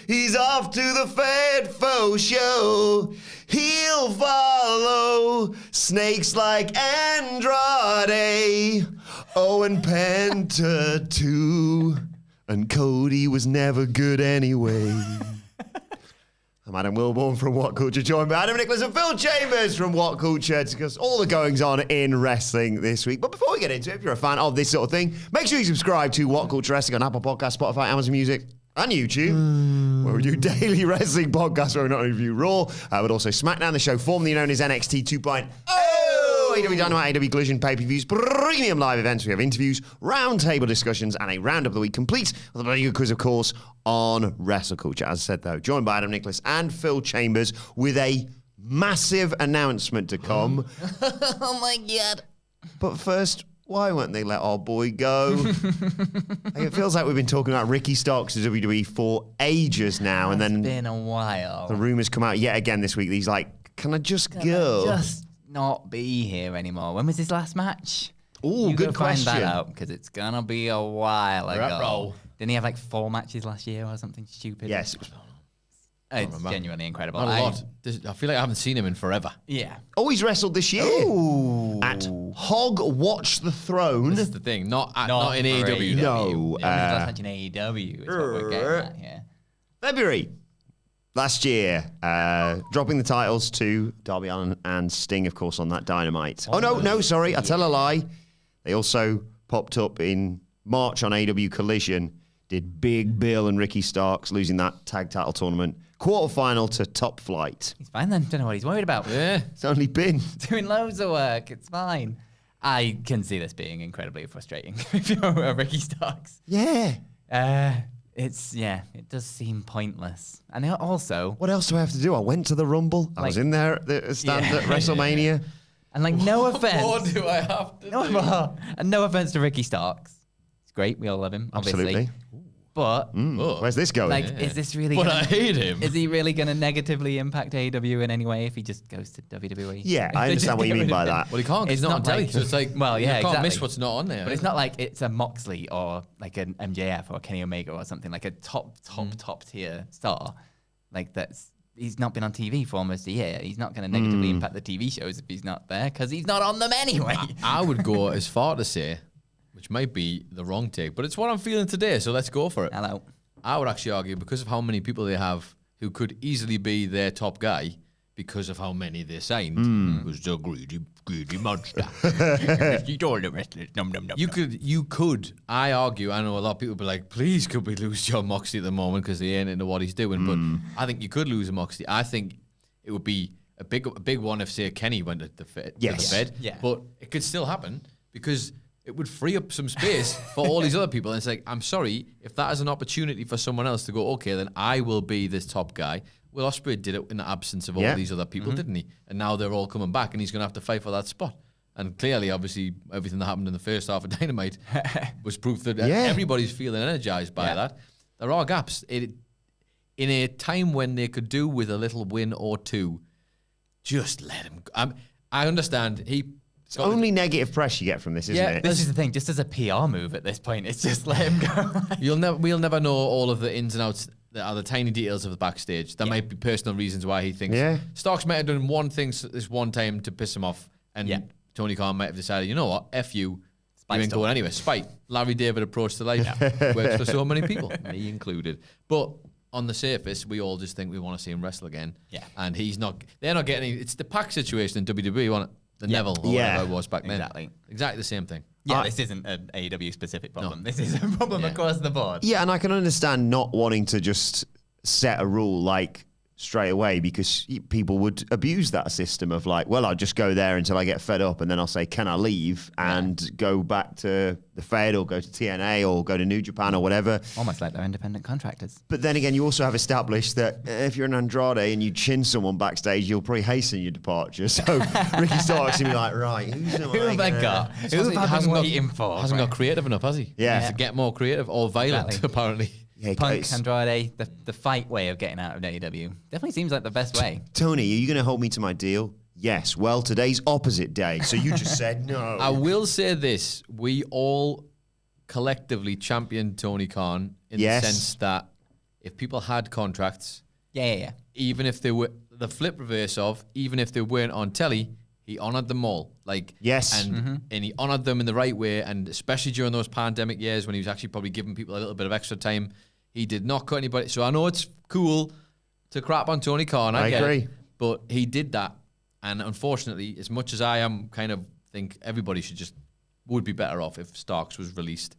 He's off to the Fed Faux Show. He'll follow snakes like Andrade. Owen Penta too. And Cody was never good anyway. I'm Adam Wilbourn from WhatCulture, joined by Adam Nicholas and Phil Chambers from WhatCulture to discuss all the goings-on in wrestling this week. But before we get into it, if you're a fan of this sort of thing, make sure you subscribe to WhatCulture Wrestling on Apple Podcasts, Spotify, Amazon Music, and YouTube, where we do daily wrestling podcasts where we not only review Raw, but also SmackDown, the show formerly known as NXT 2.0. AEW Dynamite, AEW Collision, pay-per-views, premium live events. We have interviews, roundtable discussions, and a roundup of the week, complete with a very good quiz, of course, on WrestleCulture. As I said, though, joined by Adam Nicholas and Phil Chambers with a massive announcement to come. Oh, my God. But first, why won't they let our boy go? It feels like we've been talking about Ricky Starks to WWE for ages now, and then It's been a while. the rumors come out yet again this week. He's like, can I just go? Just not be here anymore. When was his last match? Oh, good question. Find that out, because it's gonna be a while ago. Roll. Didn't he have like 4 matches last year or something stupid? Yes, it was. It's genuinely incredible. Not a lot. I feel like I haven't seen him in forever. Yeah. Oh, he's wrestled this year at Hog Watch the Throne. That's the thing. Not in for AEW. No. His last match in AEW is what we're getting at here. February last year, dropping the titles to Darby Allin and Sting, of course, on that Dynamite. No, sorry, I tell a lie. They also popped up in March on AEW Collision, did Big Bill and Ricky Starks, losing that tag title tournament. Quarterfinal to Top Flight. He's fine then. Don't know what he's worried about. Yeah. It's only been. Doing loads of work. It's fine. I can see this being incredibly frustrating if you're Ricky Starks. Yeah. It does seem pointless. And also, What else do I have to do? I went to the Rumble. I was in there at the stand at WrestleMania. and like no offense. What more do I have to do? And no offense to Ricky Starks. It's great. We all love him, obviously. Absolutely. But Where's this going? like, is this really? But gonna, I hate him. Is he really going to negatively impact AEW in any way if he just goes to WWE? Yeah, I understand what you mean by that. Well, he can't because It's he's not on not telly. like- So it's like, Well, yeah, you can't miss exactly. what's not on there. But it's not like it's a Moxley or like an MJF or Kenny Omega or something, like a top tier star. Like he's not been on TV for almost a year. He's not going to negatively impact the TV shows if he's not there because he's not on them anyway. I would go as far to say, which might be the wrong take, but it's what I'm feeling today, so let's go for it. Hello. I would actually argue because of how many people they have who could easily be their top guy because of how many they signed. Was the greedy monster. You all the wrestlers. Num, num, num, You could. I argue. I know a lot of people be like, please, could we lose John Moxley at the moment because he ain't into what he's doing? But I think you could lose a Moxley. I think it would be a big one if say Kenny went to the Fed. Yes. To the Fed. Yeah. But it could still happen because it would free up some space for all these other people. And it's like, I'm sorry, if that is an opportunity for someone else to go, okay, then I will be this top guy. Will Ospreay did it in the absence of all these other people, didn't he? And now they're all coming back and he's going to have to fight for that spot. And clearly, obviously, everything that happened in the first half of Dynamite was proof that everybody's feeling energized by that. There are gaps. In a time when they could do with a little win or two, just let him go. I understand. It's only negative press you get from this, isn't it? This is the thing. Just as a PR move at this point, it's just let him go. We'll never know all of the ins and outs that are the tiny details of the backstage. There might be personal reasons why he thinks Starks might have done one thing this one time to piss him off, and Tony Khan might have decided, you know what, F you, you ain't going anywhere. Spite. Larry David approach to life works for so many people, me included. But on the surface, we all just think we want to see him wrestle again. Yeah. And they're not getting any. It's the Pac situation in WWE, wasn't it? The Neville or whatever it was back then. Exactly the same thing. Yeah, this isn't an AEW specific problem. This is a problem across the board. Yeah, and I can understand not wanting to just set a rule like straight away because people would abuse that system of like, well, I'll just go there until I get fed up and then I'll say, can I leave and go back to the Fed or go to TNA or go to New Japan or whatever. Almost like they're independent contractors. But then again, you also have established that if you're an Andrade and you chin someone backstage, you'll probably hasten your departure. So Ricky Starks will be like, right, who have I got? Who have I been waiting for? Hasn't got creative enough, has he? Yeah. He needs to get more creative or violent, apparently. Yeah, Punk, Andrade, the fight way of getting out of AEW definitely seems like the best way. Tony, are you going to hold me to my deal? Yes. Well, today's opposite day, so you just said no. I will say this. We all collectively championed Tony Khan in the sense that if people had contracts, Yeah. even if they were the flip reverse of, even if they weren't on telly, he honoured them all. Like, Yes. and he honoured them in the right way, and especially during those pandemic years when he was actually probably giving people a little bit of extra time, he did not cut anybody. So I know it's cool to crap on Tony Khan. I get agree. it, but he did that, and unfortunately, as much as I am kind of think everybody would be better off if Starks was released.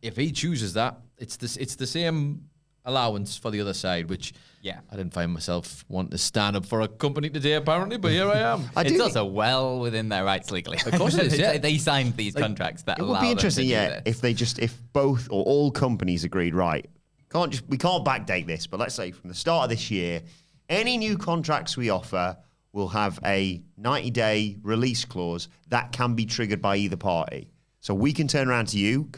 If he chooses that, it's the same allowance for the other side, which I didn't find myself wanting to stand up for a company today, apparently, but here I am. It's also well within their rights legally. Of course it is, yeah. They signed these contracts that allow It would be them interesting, to do this. if both or all companies agreed, right, we can't backdate this, but let's say from the start of this year, any new contracts we offer will have a 90-day release clause that can be triggered by either party. So we can turn around to you,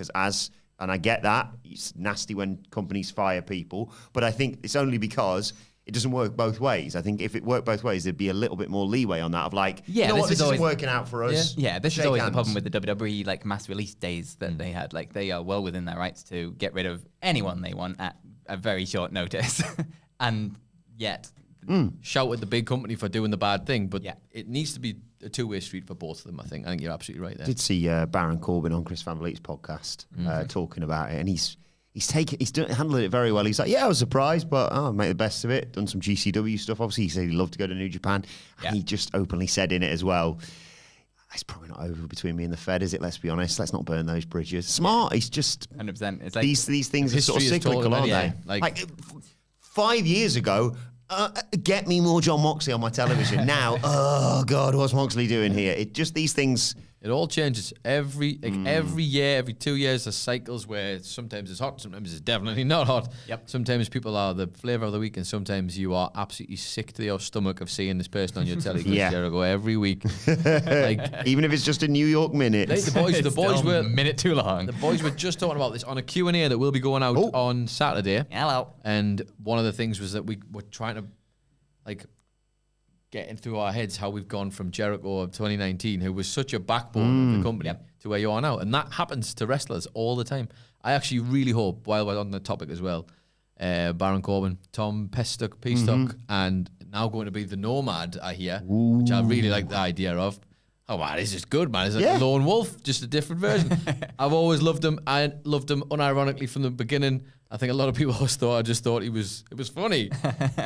and I get that, it's nasty when companies fire people, but I think it's only because it doesn't work both ways. I think if it worked both ways, there'd be a little bit more leeway on that of like, Yeah, you know what, this this is isn't always- working out for us. Yeah, this is Shake always the hands. problem with the WWE like mass release days that they had. Like they are well within their rights to get rid of anyone they want at a very short notice, and yet Shout at the big company for doing the bad thing, but Yeah. it needs to be a two-way street for both of them, I think. I think you're absolutely right there. Did see Baron Corbin on Chris Van Vliet's podcast talking about it, and he's handled it very well. He's like, yeah, I was surprised, but I made the best of it. Done some GCW stuff. Obviously, he said he'd love to go to New Japan, and he just openly said in it as well. It's probably not over between me and the Fed, is it? Let's be honest. Let's not burn those bridges. Smart. He's just 100%. It's like these things are sort of history has told cyclical, him aren't anyway. they? Like- 5 years ago. Get me more John Moxley on my television. Now, oh God, what's Moxley doing here? It just these things. It all changes every year, every 2 years. There's cycles where sometimes it's hot, sometimes it's definitely not hot. Yep. Sometimes people are the flavour of the week, and sometimes you are absolutely sick to your stomach of seeing this person on your telly. Yeah. Jericho every week. Like, Even if it's just a New York minute. the boys still were a minute too long. the boys were just talking about this on a Q&A that will be going out on Saturday. Hello. And one of the things was that we were trying to getting through our heads how we've gone from Jericho of 2019, who was such a backbone of the company, to where you are now. And that happens to wrestlers all the time. I actually really hope, while we're on the topic as well, Baron Corbin, Tom Peastock, and now going to be the Nomad, I hear, which I really like the idea of. Oh, man, this is good, man. It's like a lone wolf, just a different version. I've always loved him. I loved him unironically from the beginning. I think a lot of people just thought it was funny.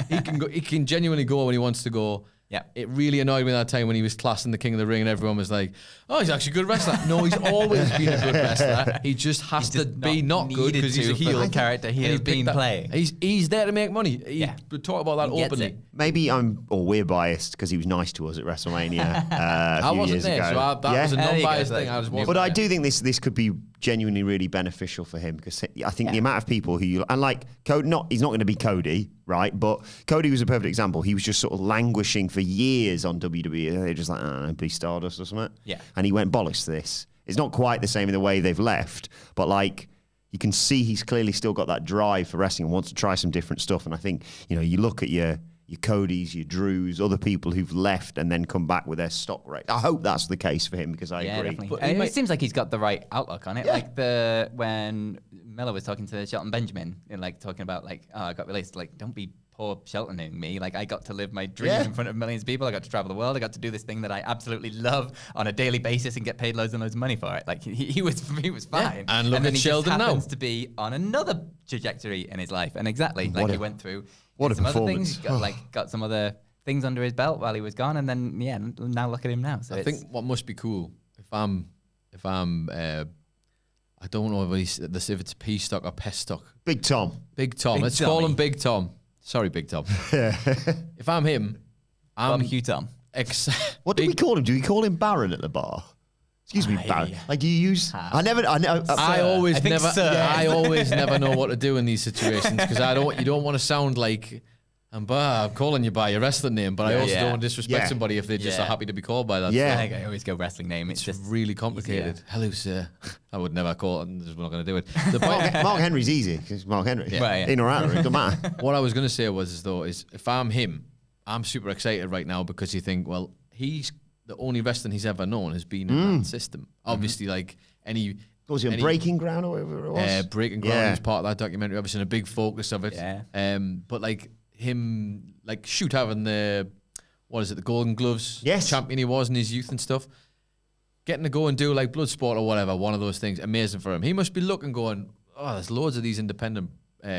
He can genuinely go when he wants to go. Yeah. It really annoyed me that time when he was classing the King of the Ring and everyone was like, oh, he's actually a good wrestler. No, he's always been a good wrestler. He just has to be not good because he's a heel. The character he has been playing. He's there to make money. We talk about that He gets openly. it. Maybe we're biased because he was nice to us at WrestleMania I a few wasn't years there, ago. so that was a There you go, non-biased so thing. I just wasn't But I there. do think this could be genuinely really beneficial for him because I think the amount of people who and like Cody, he's not going to be Cody, right? But Cody was a perfect example. He was just sort of languishing for years on WWE. They're just like, I don't know, be Stardust or something. Yeah. And he went bollocks to this. It's not quite the same in the way they've left, but like you can see he's clearly still got that drive for wrestling and wants to try some different stuff. And I think you look at your Codys, your Drews, other people who've left and then come back with their stock rate. I hope that's the case for him because I agree. Definitely. But And it seems like he's got the right outlook on it. Yeah. Like when Miller was talking to Shelton Benjamin and like talking about like, oh, I got released. Like, don't be poor Sheltoning me. Like, I got to live my dream in front of millions of people. I got to travel the world. I got to do this thing that I absolutely love on a daily basis and get paid loads and loads of money for it. Like, he was fine. And look then at he Sheldon just now. happens to be on another trajectory in his life. And exactly, like he went through what a some other performance. things, got some other things under his belt while he was gone, and then now look at him now. So I think what must be cool if I'm I don't know if it's Peastock or Pestock. Big Tom. Big Tom. Big Let's call Tommy. him Big Tom. Sorry, Big Tom. If I'm him, I'm Barbecue Tom. What do we call him? Do we call him Baron at the bar? Excuse me, Baron. Like, do you use? I always I think never. so. I always never know what to do in these situations because you don't want to sound like I'm calling you by your wrestling name, but I also don't want to disrespect somebody if they just are happy to be called by that. Yeah. I think I always go wrestling name. It's just Really complicated. easier. Hello, sir. I would never call it. I'm just not going to do it. The point, Mark Henry's easy because Mark Henry. Right, yeah. In or out, it doesn't matter. what I was going to say is if I'm him, I'm super excited right now because you think, well, he's the only wrestling he's ever known has been in that system. Obviously, like any What was it, Breaking Ground or whatever it was? Breaking Ground was part of that documentary. Obviously, a big focus of it. Yeah. But like him, like having the Golden Gloves champion he was in his youth and stuff. Getting to go and do like Bloodsport or whatever, one of those things, amazing for him. He must be looking, going, oh, there's loads of these independent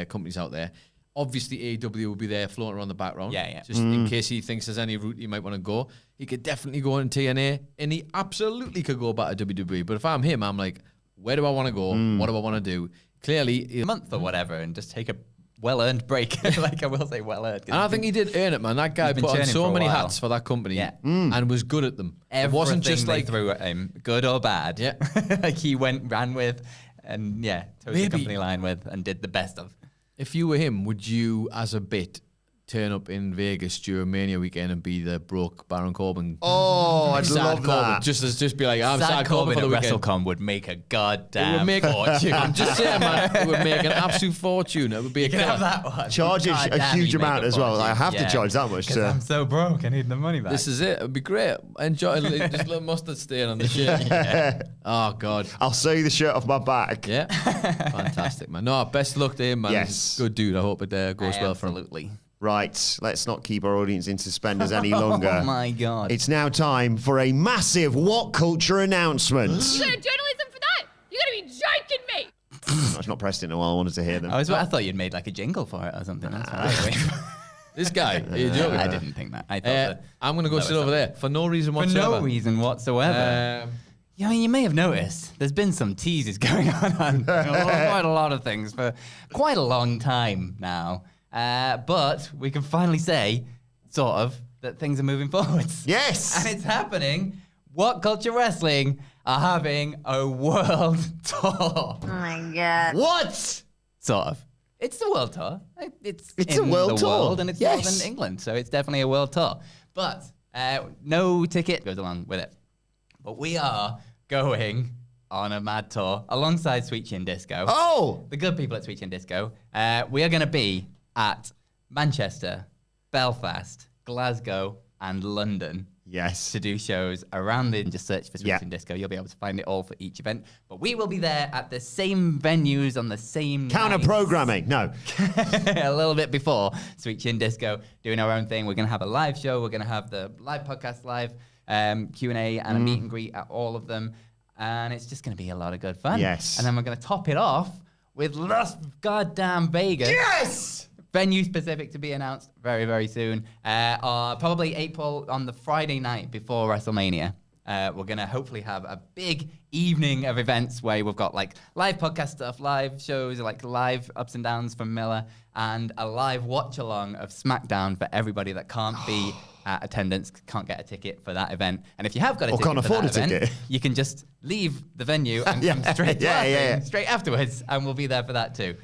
companies out there. Obviously, AEW will be there floating around the background. Yeah. Just in case he thinks there's any route he might want to go. He could definitely go in TNA, and he absolutely could go back to WWE. But if I'm him, I'm like, where do I want to go? What do I want to do? Clearly, a month or whatever, and just take a well-earned break. Like I will say, well-earned. And I think he did earn it, man. That guy put on so many hats for that company and was good at them. Everything it wasn't just they like threw at him, good or bad. Yeah. Like he ran with, and took the company line with, and did the best of. If you were him, would you, as a bit, turn up in Vegas during Mania weekend and be the broke Baron Corbin? Oh, I'd love Corbin. that. Just be like, I'm sad Corbin at for the weekend. WrestleCon would make a goddamn It would make fortune. I'm just saying, man, it would make an absolute fortune. It would be a You can killer. have that one. Charge a huge amount as well. I have to charge that much. I'm so broke. I need the money back. This is it. It would be great. Enjoy just a little mustard stain on the shirt. Oh, God. I'll sew you the shirt off my back. Yeah. Fantastic, man. No, best luck to him, man. Yes. He's a good dude. I hope it goes well for him. Absolutely. Right, let's not keep our audience in suspenders any longer. Oh, my God. It's now time for a massive What Culture announcement. You got a journalism for that? You gotta be joking me! I've not pressed it in a while. I wanted to hear them. I thought you'd made like a jingle for it or something. That's right. This guy. Are you joking? I didn't think that. I thought I'm going to go sit over there for no reason for whatsoever. no reason whatsoever. I mean, you may have noticed there's been some teases going on quite a lot of things for quite a long time now. But we can finally say, sort of, that things are moving forwards. Yes! And it's happening. WhatCulture Wrestling are having a world tour. Oh my God. What? Sort of. It's the world tour. It's a in world the tour. world, and it's Northern England, so it's definitely a world tour. But no ticket goes along with it. But we are going on a mad tour alongside Sweet Chin Disco. Oh! The good people at Sweet Chin Disco. We are going to be at Manchester, Belfast, Glasgow, and London. Yes. To do shows around the... Just search for Sweet Chin Disco. You'll be able to find it all for each event. But we will be there at the same venues on the same Counter-programming. No. A little bit before Sweet Chin Disco, doing our own thing. We're going to have a live show. We're going to have the live podcast, live Q&A, and a meet and greet at all of them. And it's just going to be a lot of good fun. Yes. And then we're going to top it off with Las Goddamn Vegas. Yes! Venue specific to be announced very, very soon. Probably April on the Friday night before WrestleMania. We're going to hopefully have a big evening of events where we've got like live podcast stuff, live shows, like live ups and downs from Miller, and a live watch along of SmackDown for everybody that can't be at attendance, can't get a ticket for that event. And if you have got a ticket can't for afford that a event, ticket. you can just leave the venue and come straight to our thing, straight afterwards, and we'll be there for that too.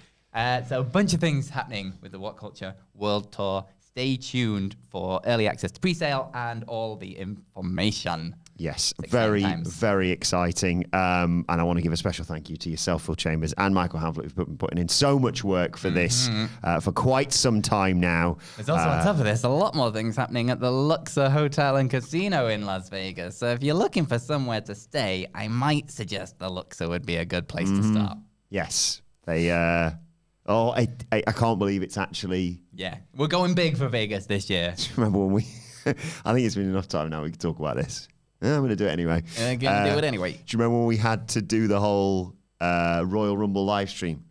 So a bunch of things happening with the WhatCulture World Tour. Stay tuned for early access to pre-sale and all the information. Yes, very, very exciting. And I want to give a special thank you to yourself, Phil Chambers, and Michael Hamlet, who've been putting in so much work for this for quite some time now. There's also, on top of this, a lot more things happening at the Luxor Hotel and Casino in Las Vegas. So if you're looking for somewhere to stay, I might suggest the Luxor would be a good place to start. Yes, they... I can't believe it's actually... Yeah, we're going big for Vegas this year. Remember when we... I think it's been enough time now we can talk about this. Yeah, I'm going to do it anyway. Going to do it anyway. Do you remember when we had to do the whole Royal Rumble live stream?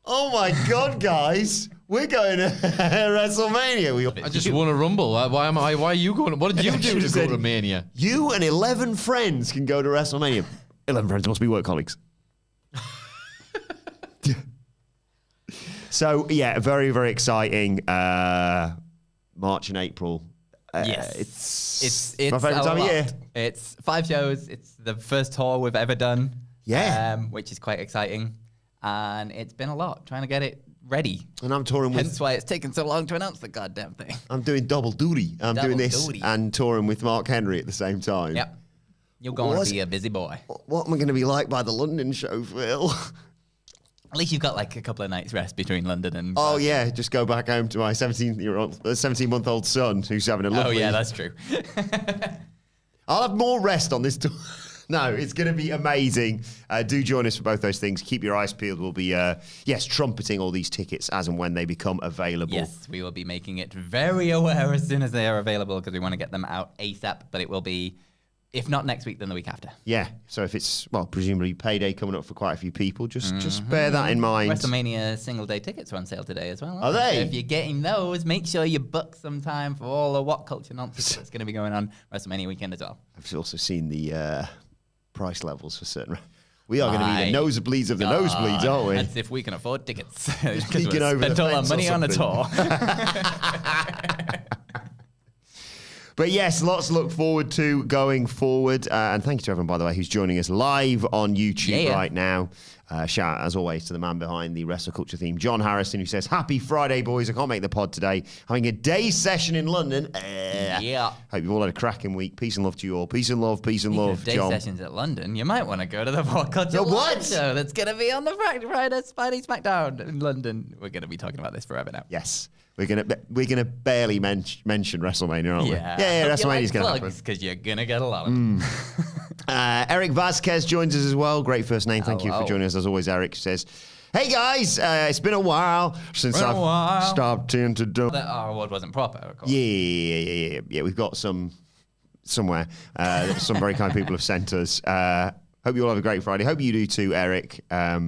Oh my God, guys. We're going to WrestleMania. I just won a Rumble. Why are you going? What did you do to go to Mania? You and 11 friends can go to WrestleMania. 11 friends must be work colleagues. So, yeah, very, very exciting. March and April. Yes. It's my favourite time of year. It's 5 shows. It's the first tour we've ever done. Yeah. Which is quite exciting. And it's been a lot trying to get it ready. And I'm touring with... Hence why it's taken so long to announce the goddamn thing. I'm doing double duty. I'm doing this and touring with Mark Henry at the same time. Yep. You're going to be a busy boy. What am I going to be like by the London show, Phil? At least you've got like a couple of nights rest between London and... Oh, yeah. Just go back home to my 17-month-old son who's having a lovely... Oh, yeah, that's true. I'll have more rest on this tour. No, it's going to be amazing. Do join us for both those things. Keep your eyes peeled. We'll be, trumpeting all these tickets as and when they become available. Yes, we will be making it very aware as soon as they are available because we want to get them out ASAP, but it will be, if not next week, then the week after. Yeah, so if it's, presumably payday coming up for quite a few people, just bear that in mind. WrestleMania single-day tickets are on sale today as well. Are they? So if you're getting those, make sure you book some time for all the WhatCulture nonsense that's going to be going on WrestleMania weekend as well. I've also seen the price levels for certain. We are going to be the nosebleeds of the nosebleeds, aren't we? As if we can afford tickets. Just Because peeking we over the spent all our fence or money on a tour. But yes, lots to look forward to going forward. And thank you to everyone, by the way, who's joining us live on YouTube right now. Shout out, as always, to the man behind the WrestleCulture theme, John Harrison, who says, "Happy Friday, boys. I can't make the pod today. Having a day session in London. Yeah. Hope you've all had a cracking week. Peace and love to you all. Peace and love, John. Day sessions at London. You might want to go to the WhatCulture what? show that's going to be on the Friday SmackDown in London. We're going to be talking about this forever now. Yes. We're gonna barely mention WrestleMania, aren't we? Yeah, WrestleMania's gonna happen. Because you're gonna get a lot of them. Eric Vasquez joins us as well. Great first name. Thank you for joining us as always. Eric says, "Hey guys, it's been a while since I've stopped into do." Our award wasn't proper, of course. Yeah. We've got some somewhere. Some very kind people have sent us. Hope you all have a great Friday. Hope you do too, Eric. I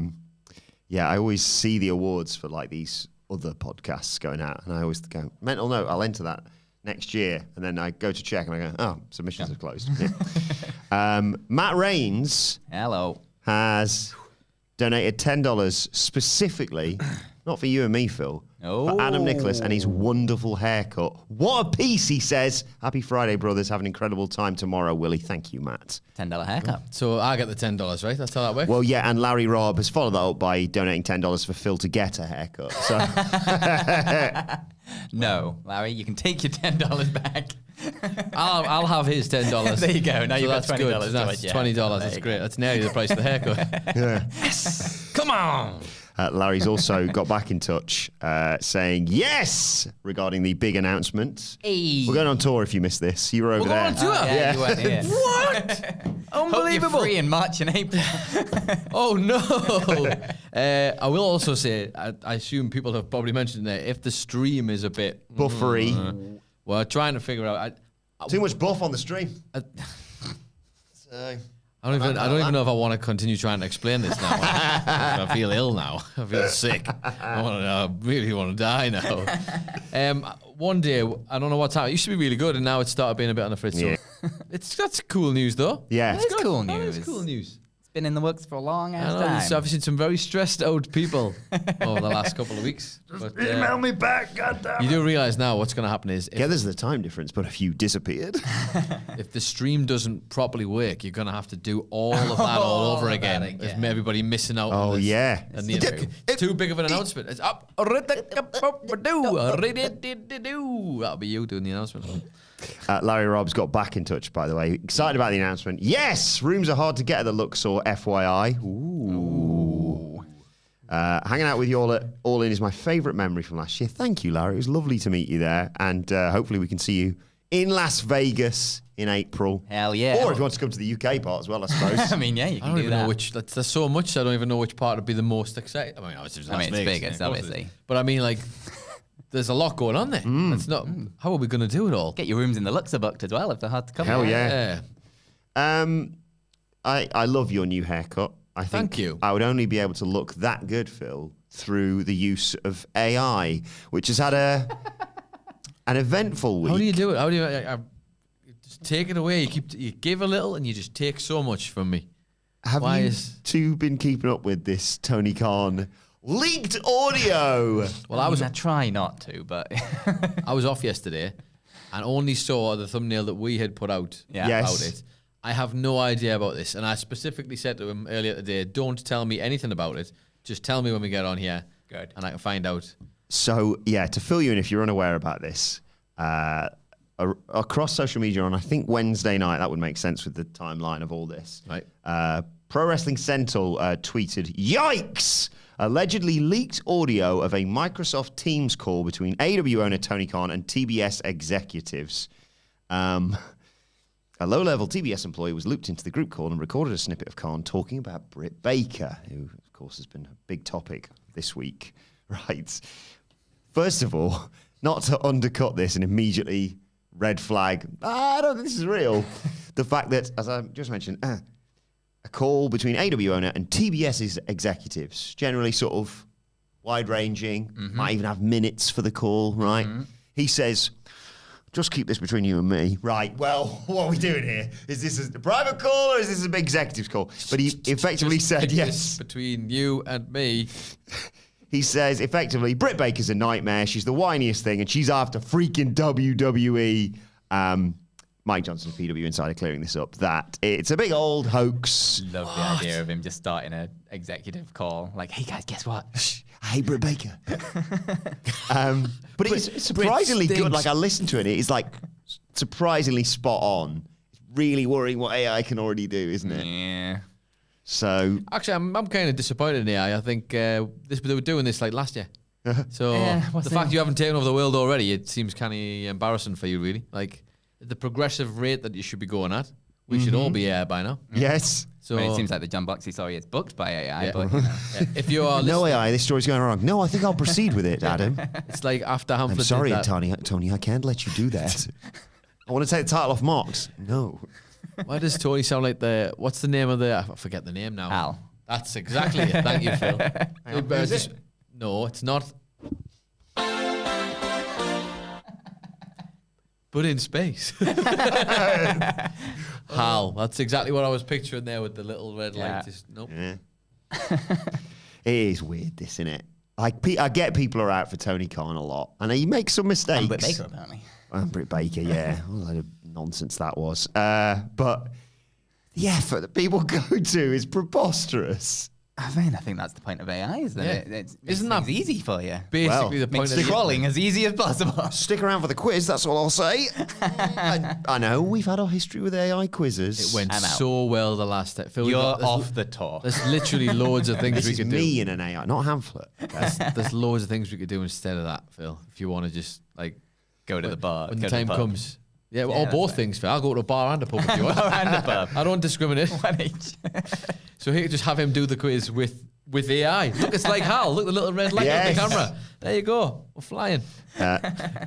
always see the awards for like these other podcasts going out, and I always go, mental note, I'll enter that next year, and then I go to check and I go, oh, submissions are closed. Matt Rains has donated $10 specifically, not for you and me, Phil, for Adam Nicholas and his wonderful haircut. What a piece, he says. Happy Friday, brothers. Have an incredible time tomorrow, Willie. Thank you, Matt. $10 haircut. So I get the $10, right? That's how that works? Well, yeah, and Larry Robb has followed that up by donating $10 for Phil to get a haircut. So No, Larry, you can take your $10 back. I'll have his $10. There you go. Now you've got $20. Good. That's $20. That's great. That's nearly the price of the haircut. Yes. Come on. Larry's also got back in touch saying yes regarding the big announcement. Hey. We're going on tour if you missed this. You were over there. Going on tour? Yeah, you weren't here. What? Unbelievable. Hope you're free in March and April. Oh, no. I will also say, I assume people have probably mentioned that if the stream is a bit Buffery. Well, trying to figure out. Too much buff on the stream. I don't even know if I want to continue trying to explain this now. I feel ill now. I feel sick. I really want to die now. One day, I don't know what's happened. It used to be really good, and now it's started being a bit on the fritz. Yeah. That's cool news, though. Yeah. It's cool news. It's cool news. It's been in the works for a long ass So time. I've seen some very stressed out people over the last couple of weeks. But, Email me back, goddamn. you do realise now what's going to happen is Yeah, there's the time difference, but have you disappeared? if the stream doesn't properly work, you're going to have to do all of that all over again. There's everybody missing out on Oh, this. yeah. And it's too big of an announcement. It's up. That'll be you doing the announcement. Larry Robb's got back in touch, by the way. Excited about the announcement. Yes! Rooms are hard to get at the Luxor, FYI. Ooh. Hanging out with you all at All In is my favourite memory from last year. Thank you, Larry. It was lovely to meet you there. And hopefully we can see you in Las Vegas in April. Hell yeah. Or if you want to come to the UK part as well, I suppose. I mean, yeah, you can I don't do even that. know which. There's so much. I don't even know which part would be the most exciting. I mean, obviously, it's Vegas, obviously. But I mean, like, there's a lot going on there. It's not. How are we going to do it all? Get your rooms in the Luxor booked as well if they're hard to come. Hell by. yeah. I love your new haircut. I think Thank you. I would only be able to look that good, Phil, through the use of AI, which has had an eventful week. How do you do it? How do you just take it away? You give a little, and you just take so much from me. Have you two been keeping up with this Tony Khan leaked audio? Well, I try not to, but I was off yesterday, and only saw the thumbnail that we had put out about it. I have no idea about this, and I specifically said to him earlier today, "Don't tell me anything about it. Just tell me when we get on here, Good. and I can find out." So, yeah, to fill you in if you're unaware about this, across social media on, I think, Wednesday night, that would make sense with the timeline of all this. Right. Pro Wrestling Central tweeted, "Yikes! Allegedly leaked audio of a Microsoft Teams call between AEW owner Tony Khan and TBS executives." a low-level TBS employee was looped into the group call and recorded a snippet of Khan talking about Britt Baker, who, of course, has been a big topic this week. Right. First of all, not to undercut this and immediately red flag, I don't think this is real. The fact that, as I just mentioned, a call between AW owner and TBS's executives, generally sort of wide-ranging, might even have minutes for the call, right? He says, just keep this between you and me. Right, well, what are we doing here? Is this a private call or is this an executive's call? But he effectively said yes. Between you and me. He says, effectively, Britt Baker's a nightmare. She's the whiniest thing, and she's after freaking WWE. Mike Johnson, PW Insider, clearing this up, that it's a big old hoax. Love the idea of him just starting an executive call. Like, hey, guys, guess what? I hate Britt Baker. But it's surprisingly good. Like, I listened to it. It's like surprisingly spot on. It's really worrying what AI can already do, isn't it? Yeah. So Actually, I'm kind of disappointed in AI. I think they were doing this like last year. So the fact you haven't taken over the world already, it seems kind of embarrassing for you, really. Like the progressive rate that you should be going at, we should all be AI by now. yes. So it seems like the John Boxley story is booked by AI, Yeah. but you know. If you are No listening, AI, this story's going wrong. No, I think I'll proceed with it, Adam. it's like after I'm Hamflett sorry, did that. Tony, I can't let you do that. I want to take the title off Marks. No. Why does Tony sound like what's the name of I forget the name now. Al. That's exactly it. Thank you, Phil. No, it's not. But in space. Hal. That's exactly what I was picturing there with the little red Yeah. light. Just, nope. Yeah. It is weird, this, isn't it? Like, I get people are out for Tony Khan a lot, and he makes some mistakes. And Britt Baker, apparently. And Britt Baker, yeah. What a load of nonsense that was. But the effort that people go to is preposterous. I mean, I think that's the point of AI, isn't Yeah. it? It Isn't makes that things easy for you? Basically, the point Makes of the scrolling as easy as possible. Stick around for the quiz, that's all I'll say. I know, we've had our history with AI quizzes. It went I'm out. so well the last time. Phil, You're there's- off the tour. There's literally loads of things This we is could me do. in an AI, not Hamflet. There's loads of things we could do instead of that, Phil. If you want to just like Go to the bar. when go the to time pub. comes. Yeah, Yeah, or that's both right. things, Phil. I'll go to a bar and a pub if you want. Bar and a pub. I don't discriminate. One each. So here, just have him do the quiz with AI. Look, it's like Hal. Look, the little red light Yes. on the camera. There you go. We're flying.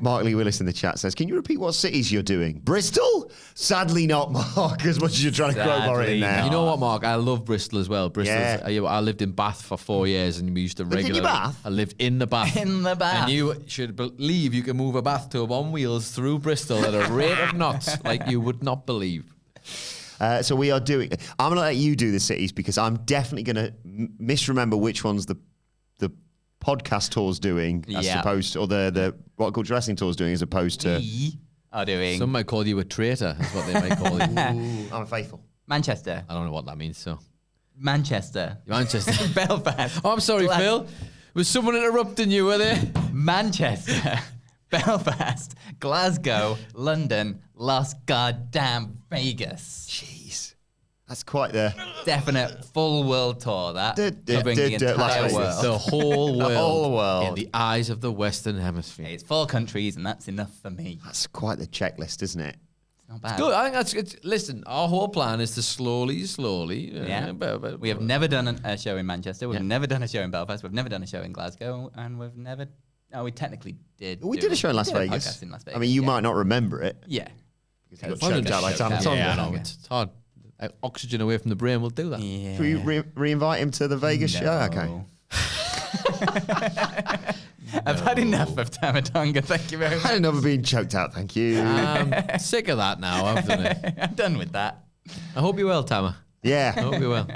Mark Lee Willis in the chat says, can you repeat what cities you're doing? Bristol? Sadly not, Mark, as much as you're trying to crowbar it in Sadly there. not. You know what, Mark? I love Bristol as well. Bristol's, Yeah. I lived in Bath for 4 years, and we used to in your regularly. bath? I lived in the Bath. In the Bath. And you should believe you can move a bathtub on wheels through Bristol at a rate of knots like you would not believe. So we are doing. I'm going to let you do the cities because I'm definitely going to misremember which ones the podcast tour's doing as Yeah. opposed to, or the WhatCulture Wrestling tour's doing as opposed to. We are doing Some might call you a traitor, is what they might call you. I'm a faithful. Manchester. I don't know what that means, so. Manchester. Manchester. Belfast. Oh, I'm sorry, Gla- Phil. Was someone interrupting you, were they? Manchester. Belfast. Glasgow. London. Las Goddamn Vegas. Jeez. That's quite the. Definite full world tour, that. Covering the Las entire Vegas. world. The whole world. whole world. In the eyes of the Western Hemisphere. It's 4 countries, and that's enough for me. That's quite the checklist, isn't it? It's not bad. Good. I think listen, our whole plan is to slowly. Yeah. But We have never done a show in Manchester. We've never done a show in Belfast. We've never done a show in Glasgow. And we've never... No, we technically did. We do did a show in Las we did a Vegas. podcast in Las Vegas. I mean, you yeah. might not remember it Yeah. because you got Fun choked out like choked out. Tamatonga. yeah, I know. Okay. It's hard. Oxygen away from the brain will do that. Yeah. Should we re-invite him to the Vegas show? Okay. I've had enough of Tamatonga. Thank you very I much. had enough of being choked out, thank you. I'm sick of that now, haven't I? I'm done with that. I hope you're well, Tama. I Yeah. hope you're well.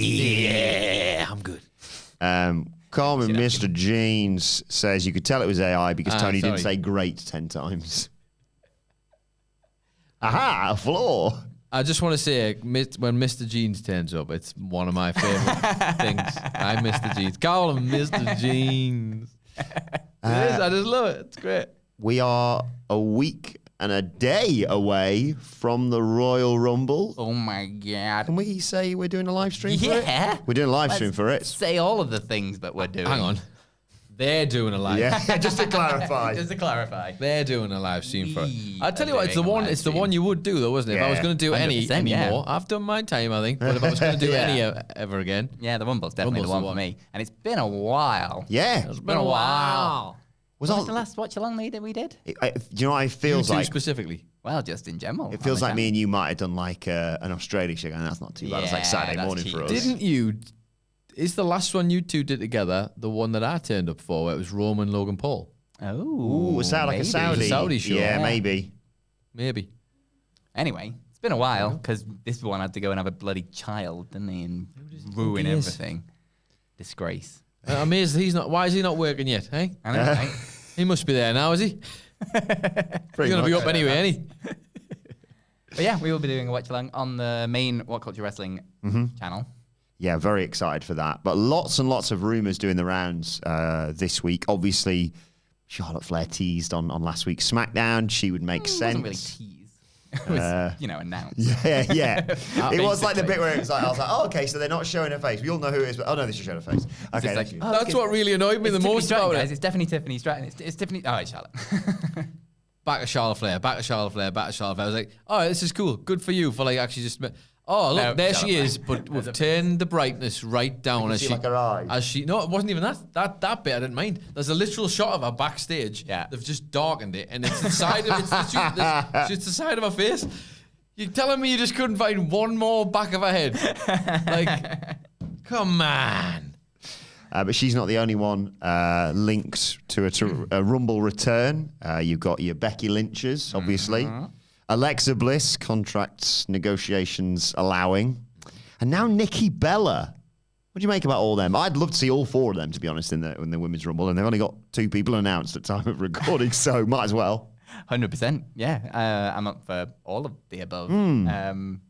Yeah, I'm good. Carmen Mr. Jeans says you could tell it was AI because Tony didn't sorry. say great 10 times. Aha, a flaw. I just want to say, when Mr. Jeans turns up, it's one of my favourite things. I Mr. Jeans. Call him Mr. Jeans. It is. I just love it. It's great. We are a week and a day away from the Royal Rumble. Oh my God. Can we say we're doing a live stream for it? Yeah. We're doing a live stream Let's for it. Say all of the things that we're doing. Hang on. They're doing a live. Yeah, just to clarify. Just to clarify. They're doing a live stream for it. We I tell you are what, it's the doing a one. live It's the stream. one you would do though, wasn't it? If I was Yeah. going to do any 100%, yeah. anymore, I've done my time, I think. But if I was going to do any ever again, Yeah, the Rumble's definitely Rumble's the one the for one. me. And it's been a while. Yeah. it's been a while. Was What all, was the last watch along that we did? do you know what it You feels two like? specifically. Well, just in general. It feels like me and you might have done like an Australia show, and that's not too bad. It's like Yeah, Saturday that's morning for us. cheating. Didn't you? Is the last one you two did together the one that I turned up for? Where it was Roman Logan Paul. Oh, Ooh, was that like a maybe. Saudi? Saudi show. Yeah, Yeah. maybe. Maybe. Anyway, it's been a while because this one had to go and have a bloody child, didn't he? And ruin is. everything. Disgrace. I'm amazed he's not. Why is he not working yet? Hey, I know, right? he must be there now, is he? He's going to be up anyway, ain't he? But yeah, we will be doing a watch along on the main WhatCulture Wrestling channel. Yeah, very excited for that. But lots and lots of rumours doing the rounds this week. Obviously, Charlotte Flair teased on last week's SmackDown. She would make It sense. wasn't really tease. It was, announced. Yeah, yeah. It was like the Basically. bit where it was like, I was like, oh, okay, so they're not showing her face. We all know who it is, but oh no, they should show her face. Okay, It's like, thank you. oh, That's okay. what really annoyed me It's the Tiffany most Stratton, about guys. it. It's definitely Tiffany Stratton. It's Tiffany. Oh, it's Charlotte. Back to Charlotte Flair, back to Charlotte Flair, back to Charlotte Flair. I was like, oh, this is cool. Good for you for like actually just. Oh, look, No, there Charlotte she Flair. is, but we've turned the brightness right down as see, she. like, her eyes. As she. No, it wasn't even that. That bit I didn't mind. There's a literal shot of her backstage. Yeah. They've just darkened it, and it's the side of it's the side of her face. You're telling me you just couldn't find one more back of her head? Like, come on. But she's not the only one linked to a Rumble return. You've got your Becky Lynch's, obviously. Alexa Bliss, contracts negotiations allowing. And now Nikki Bella. What do you make about all them? I'd love to see all four of them, to be honest, in the Women's Rumble. And they've only got 2 people announced at time of recording, so might as well. 100%. Yeah, I'm up for all of the above. And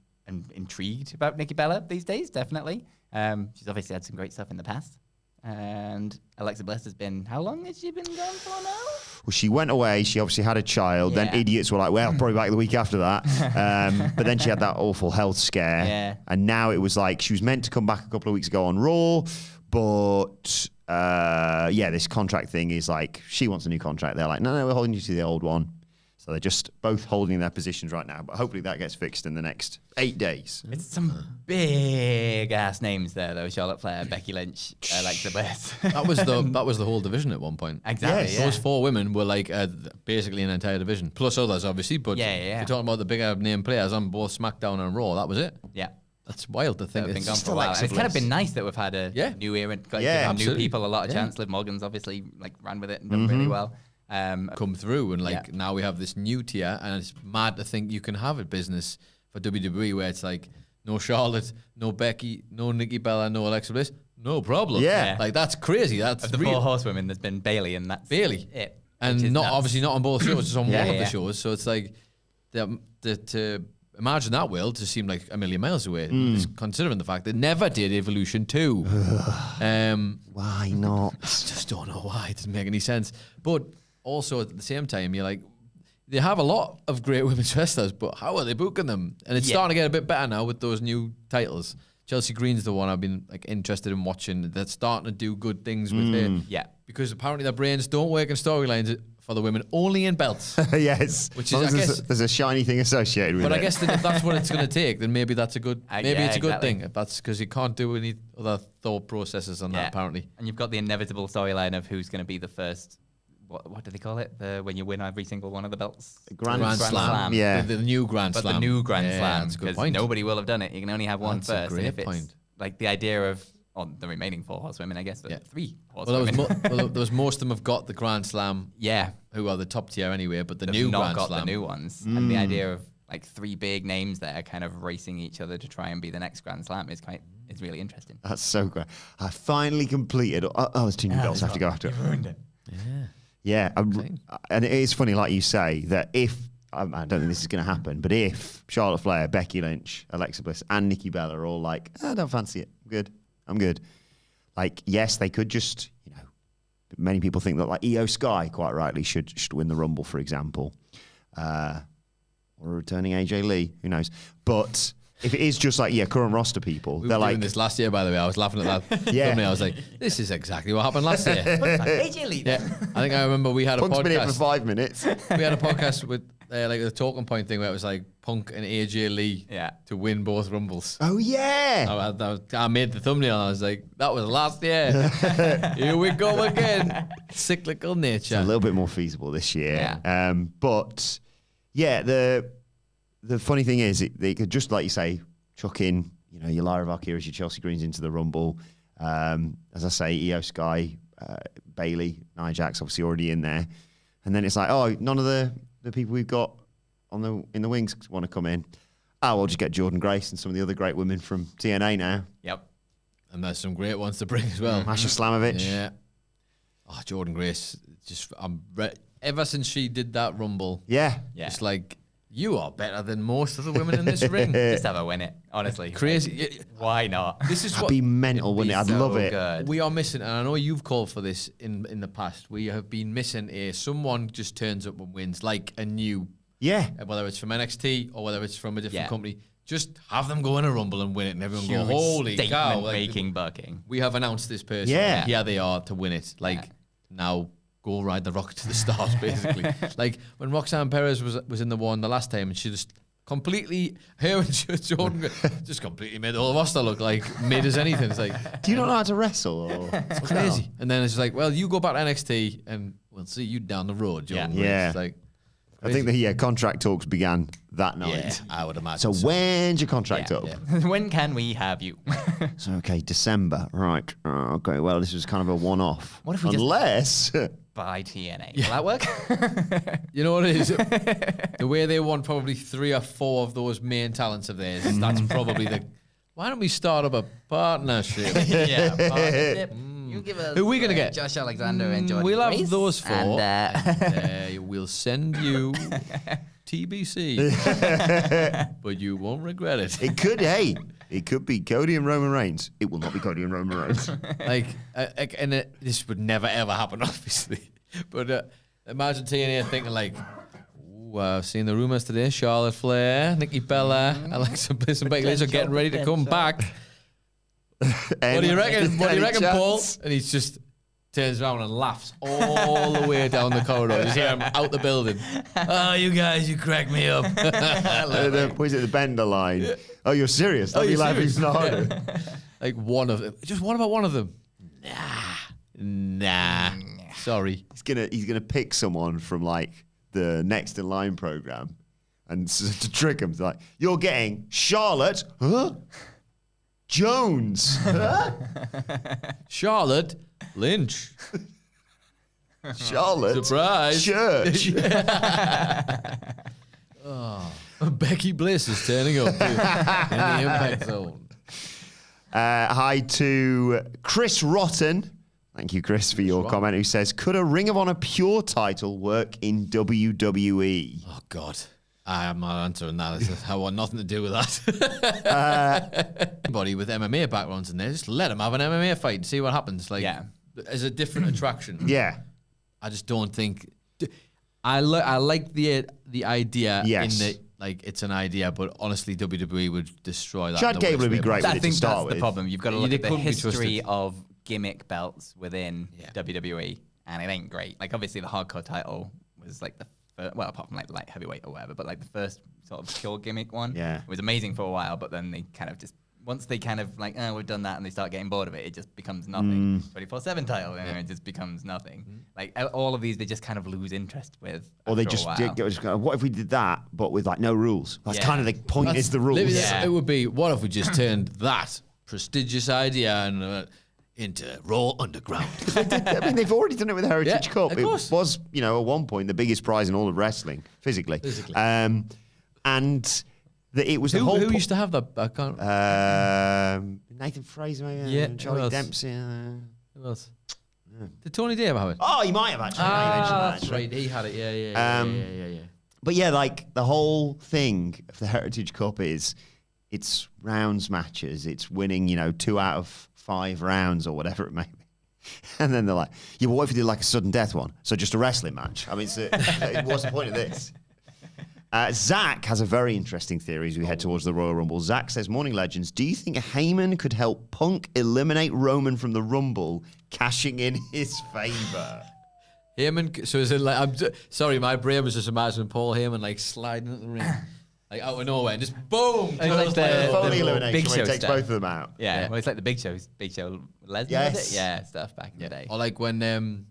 intrigued about Nikki Bella these days, definitely. She's obviously had some great stuff in the past. And Alexa Bliss has been, how long has she been gone for now? Well, she went away. She obviously had a child. Then Yeah. idiots were like, well, probably back the week after that. But then she had that awful health scare. Yeah. And now it was like she was meant to come back a couple of weeks ago on Raw. But, this contract thing is like, she wants a new contract. They're like, no, we're holding you to the old one. So they're just both holding their positions right now. But hopefully that gets fixed in the next 8 days. It's some big ass names there, though. Charlotte Flair, Becky Lynch, Alexa Bliss. That was the whole division at one point. Exactly. Yes. Yeah. Those 4 women were like basically an entire division, plus others obviously. But Yeah. if you're talking about the bigger name players on both SmackDown and Raw, that was it. Yeah. That's wild to think. They've been It's gone just for a while. Alexa And it's kind of Bliss. been nice that we've had a Yeah. new era, like, Yeah, given new absolutely. people a lot of Yeah. chance. Liv Morgan's obviously like ran with it and done really well. come through, and like Yeah. now we have this new tier, and it's mad to think you can have a business for WWE where it's like no Charlotte, no Becky, no Nikki Bella, no Alexa Bliss, no problem. Yeah. like that's crazy. That's Of the real. 4 horsewomen, there's been Bailey, and that's Bailey. it. And which is not nuts. obviously not on both shows, just on Yeah, one of the yeah. shows. So it's like to imagine that world just seemed like a million miles away. Just considering the fact that never did Evolution 2. Why not? Just don't know why. It doesn't make any sense. But also at the same time, you're like, they have a lot of great women's wrestlers, but how are they booking them? And it's Yeah. starting to get a bit better now with those new titles. Chelsea Green's the one I've been like interested in watching. That's starting to do good things with her. Yeah. Because apparently their brains don't work in storylines for the women, only in belts. Yes. Which As long is, as I there's, guess- there's a shiny thing associated with But it. I guess that if that's what it's going to take, then maybe that's a good. Maybe yeah, it's a good exactly. thing. If that's because you can't do any other thought processes on that. Apparently, And you've got the inevitable storyline of who's going to be the first. What do they call it? When you win every single one of the belts. Grand Slam. Yeah. the new Grand But Slam. the new Grand Yeah, Slam, That's a good because point. nobody will have done it. You can only have one That's a first. great and if it's point. like the idea of the remaining 4 horsewomen, I guess, but Yeah. 3 Well, horsewomen. there was most of them have got the Grand Slam, yeah, who are the top tier anyway. But the they've new not Grand got Slam, the new ones, and the idea of like 3 big names there kind of racing each other to try and be the next Grand Slam is really interesting. That's so great. I finally completed. Oh, there's 2 new belts I have to go after. You ruined it. Yeah, and it is funny, like you say, that if I don't think this is going to happen, but if Charlotte Flair, Becky Lynch, Alexa Bliss, and Nikki Bella are all like, I don't fancy it, I'm good. Like, yes, they could just, many people think that like Io Sky, quite rightly, should win the Rumble, for example, or a returning AJ Lee, who knows? But if it is just like, current roster people, We they're were doing like, this last year, by the way. I was laughing at that. Yeah. Thumbnail. I was like, this is exactly what happened last year. AJ Lee. Yeah, I think I remember we had a Punk's been here for podcast. 5 minutes. We had a podcast with like the talking point thing where it was like Punk and AJ Lee to win both Rumbles. Oh, yeah. I made the thumbnail and I was like, that was last year. Here we go again. Cyclical nature. A little bit more feasible this year. Yeah. But, yeah, the funny thing is, they could just, like you say, chuck in, your Lyra Valkyries, your Chelsea Greens into the Rumble. As I say, Io Sky, Bailey, Nia Jax obviously already in there. And then it's like, oh, none of the people we've got in the wings want to come in. Oh, we'll just get Jordan Grace and some of the other great women from TNA now. Yep. And there's some great ones to bring as well. Masha Slamovich. Yeah. Oh, Jordan Grace. Ever since she did that Rumble, Yeah. it's like, you are better than most of the women in this ring. Just have her win it, honestly. Crazy. Why not? This is That'd what be mental, wouldn't it? I'd So love it. good. we are missing, and I know you've called for this in the past. We have been missing someone just turns up and wins, like a new, Yeah. whether it's from NXT or whether it's from a different Yeah. company. Just have them go in a Rumble and win it, and everyone go, holy cow. Like, Making booking. we have announced this person. Yeah. Here they are to win it. Like, now go ride the rocket to the stars, basically. Like, when Roxanne Perez was in the one the last time, and she just completely, her and Jordan just completely made the whole roster look like mid as anything. It's like, Do you not know how to wrestle? Or? it's crazy. And then it's just like, well, you go back to NXT, and we'll see you down the road, Jordan. Yeah. It's like, I think the contract talks began that night. I would imagine. So when's your contract up? When can we have you? So, okay, December. Right. Okay, well, this was kind of a one-off. What if we just- Unless... By TNA. Will that work? You know what it is? The way they want probably 3 or 4 of those main talents of theirs, that's probably the... Why don't we start up a partnership? Yeah. Partnership. You give us Who are we gonna get? Josh Alexander and Jordan We'll have Grace, those 4. and, We'll send you TBC. But you won't regret it. It could be Cody and Roman Reigns. It will not be Cody and Roman Reigns. This would never ever happen, obviously. But imagine TNA thinking like, "Ooh, I've seen the rumors today. Charlotte Flair, Nikki Bella, Alexa Bliss, and Becky Lynch are getting ready to come back. What do you reckon? What do you reckon, Paul?" And he's just turns around and laughs all the way down the corridor. You hear him out the building. Oh, you guys, you crack me up. What is it, the Bender line? Oh, you're serious? Don't be you're laughing serious? harder. Like one of them. Just what about one of them? Nah. Sorry. He's gonna pick someone from like the Next in Line program, and to trick him, like, you're getting Charlotte, huh? Jones, huh? Charlotte Lynch. Charlotte, Surprise. Church. Becky Bliss is turning up in the Impact Zone. Hi to Chris Rotten. Thank you, Chris, for your comment. Who says, "Could a Ring of Honor Pure title work in WWE?" Oh, God. I am not answering that. I want nothing to do with that. Anybody with MMA backgrounds in there, just let them have an MMA fight and see what happens. Like, as a different attraction. Yeah. I just don't think... I like the idea Yes. in that, like, it's an idea, but honestly, WWE would destroy that. Chad in the Gable worst would be way great possible. with I it to think start that's with. the problem. You've got to look They at the couldn't be history trusted. of gimmick belts within WWE, and it ain't great. Like, obviously, the hardcore title was like the first, well, apart from like light heavyweight or whatever, but like the first sort of pure gimmick one. Yeah. It was amazing for a while, but then they kind of just, once they kind of like, oh, we've done that, and they start getting bored of it, it just becomes nothing. 24/7 title, and it just becomes nothing. Like, all of these, they just kind of lose interest with. Or they after a just, while. go, what if we did that, but with like no rules? That's Yeah. kind of the point. That's- Is the rules? Yeah. It would be, what if we just turned that prestigious idea and into Raw Underground? I mean, they've already done it with the Heritage Yeah, Cup. of It course. was, at one point, the biggest prize in all of wrestling, physically. And it was the whole. Who used to have that? I can't. Nathan Fraser, maybe. Yeah, Charlie who else? Dempsey. Who else? Did Tony Day have it? Oh, he might have actually. Now you mention that, That's actually. right. He had it. Yeah. But yeah, like the whole thing of the Heritage Cup is it's rounds matches. It's winning, 2 out of 5 rounds or whatever it may be. And then they're like, yeah, but what if you did like a sudden death one? So just a wrestling match. I mean, what's the point of this? Zach has a very interesting theory as we head towards the Royal Rumble. Zach says, Morning Legends, do you think Heyman could help Punk eliminate Roman from the Rumble, cashing in his favour? Heyman, so is it like, sorry, my brain was just imagining Paul Heyman like sliding into the ring, like out of nowhere, and just boom. Like the Foley elimination Big where he Show takes stuff. both of them out. Yeah, well, it's like the Big Show Lesnar, Yes. was it? Yeah, stuff back in the day. Or like when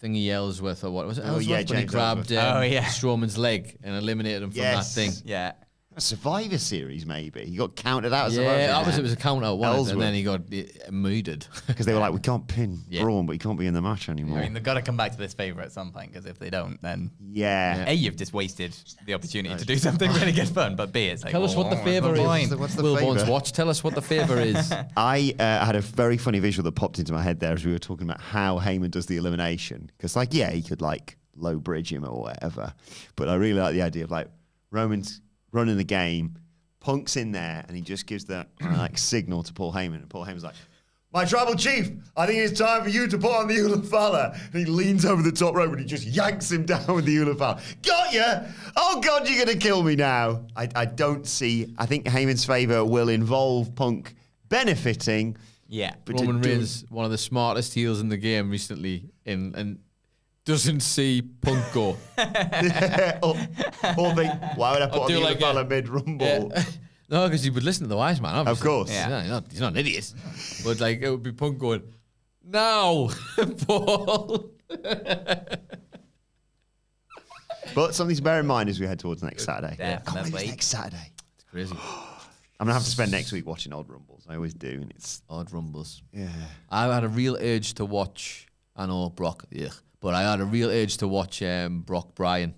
Thingy Ellsworth, or what was it? Oh, Ellsworth, yeah, when he James grabbed Strowman's leg and eliminated him from that thing. Yeah. A Survivor Series, maybe. He got counted out. Yeah, it was a count out one, Ellsworth. and then he got murdered. Because they were like, we can't pin Braun, but he can't be in the match anymore. I mean, they've got to come back to this favour at some point, because if they don't, then yeah. A, you've just wasted the opportunity to do something really good fun, but B, it's like, Tell us what the favour is. What's the Wilbourn's favour? watch. Tell us what the favour is. I had a very funny visual that popped into my head there as we were talking about how Heyman does the elimination. Because, like, yeah, he could, like, low bridge him or whatever. But I really like the idea of, like, Roman's running the game, Punk's in there, and he just gives that, like, signal to Paul Heyman. And Paul Heyman's like, my tribal chief, I think it's time for you to put on the Ulafala. And he leans over the top rope and he just yanks him down with the Ulafala. Got ya! Oh, God, you're going to kill me now. I don't see... I think Heyman's favour will involve Punk benefiting. yeah. But to Roman do- Reigns, one of the smartest heels in the game recently, and doesn't see Punk go. or think, why would I put on do the like Ulafala a- mid-rumble? Yeah. No, because he would listen to the wise man, obviously. Of course. Yeah. He's not an idiot. But like, it would be Punk going, now, Paul. But something to bear in mind as we head towards next Saturday. Definitely. Can't believe it's next Saturday. It's crazy. I'm going to have to spend next week watching old Rumbles. I always do, and it's... Odd rumbles. Yeah. I had a real urge to watch, I know Brock, but I had a real urge to watch Brock Bryan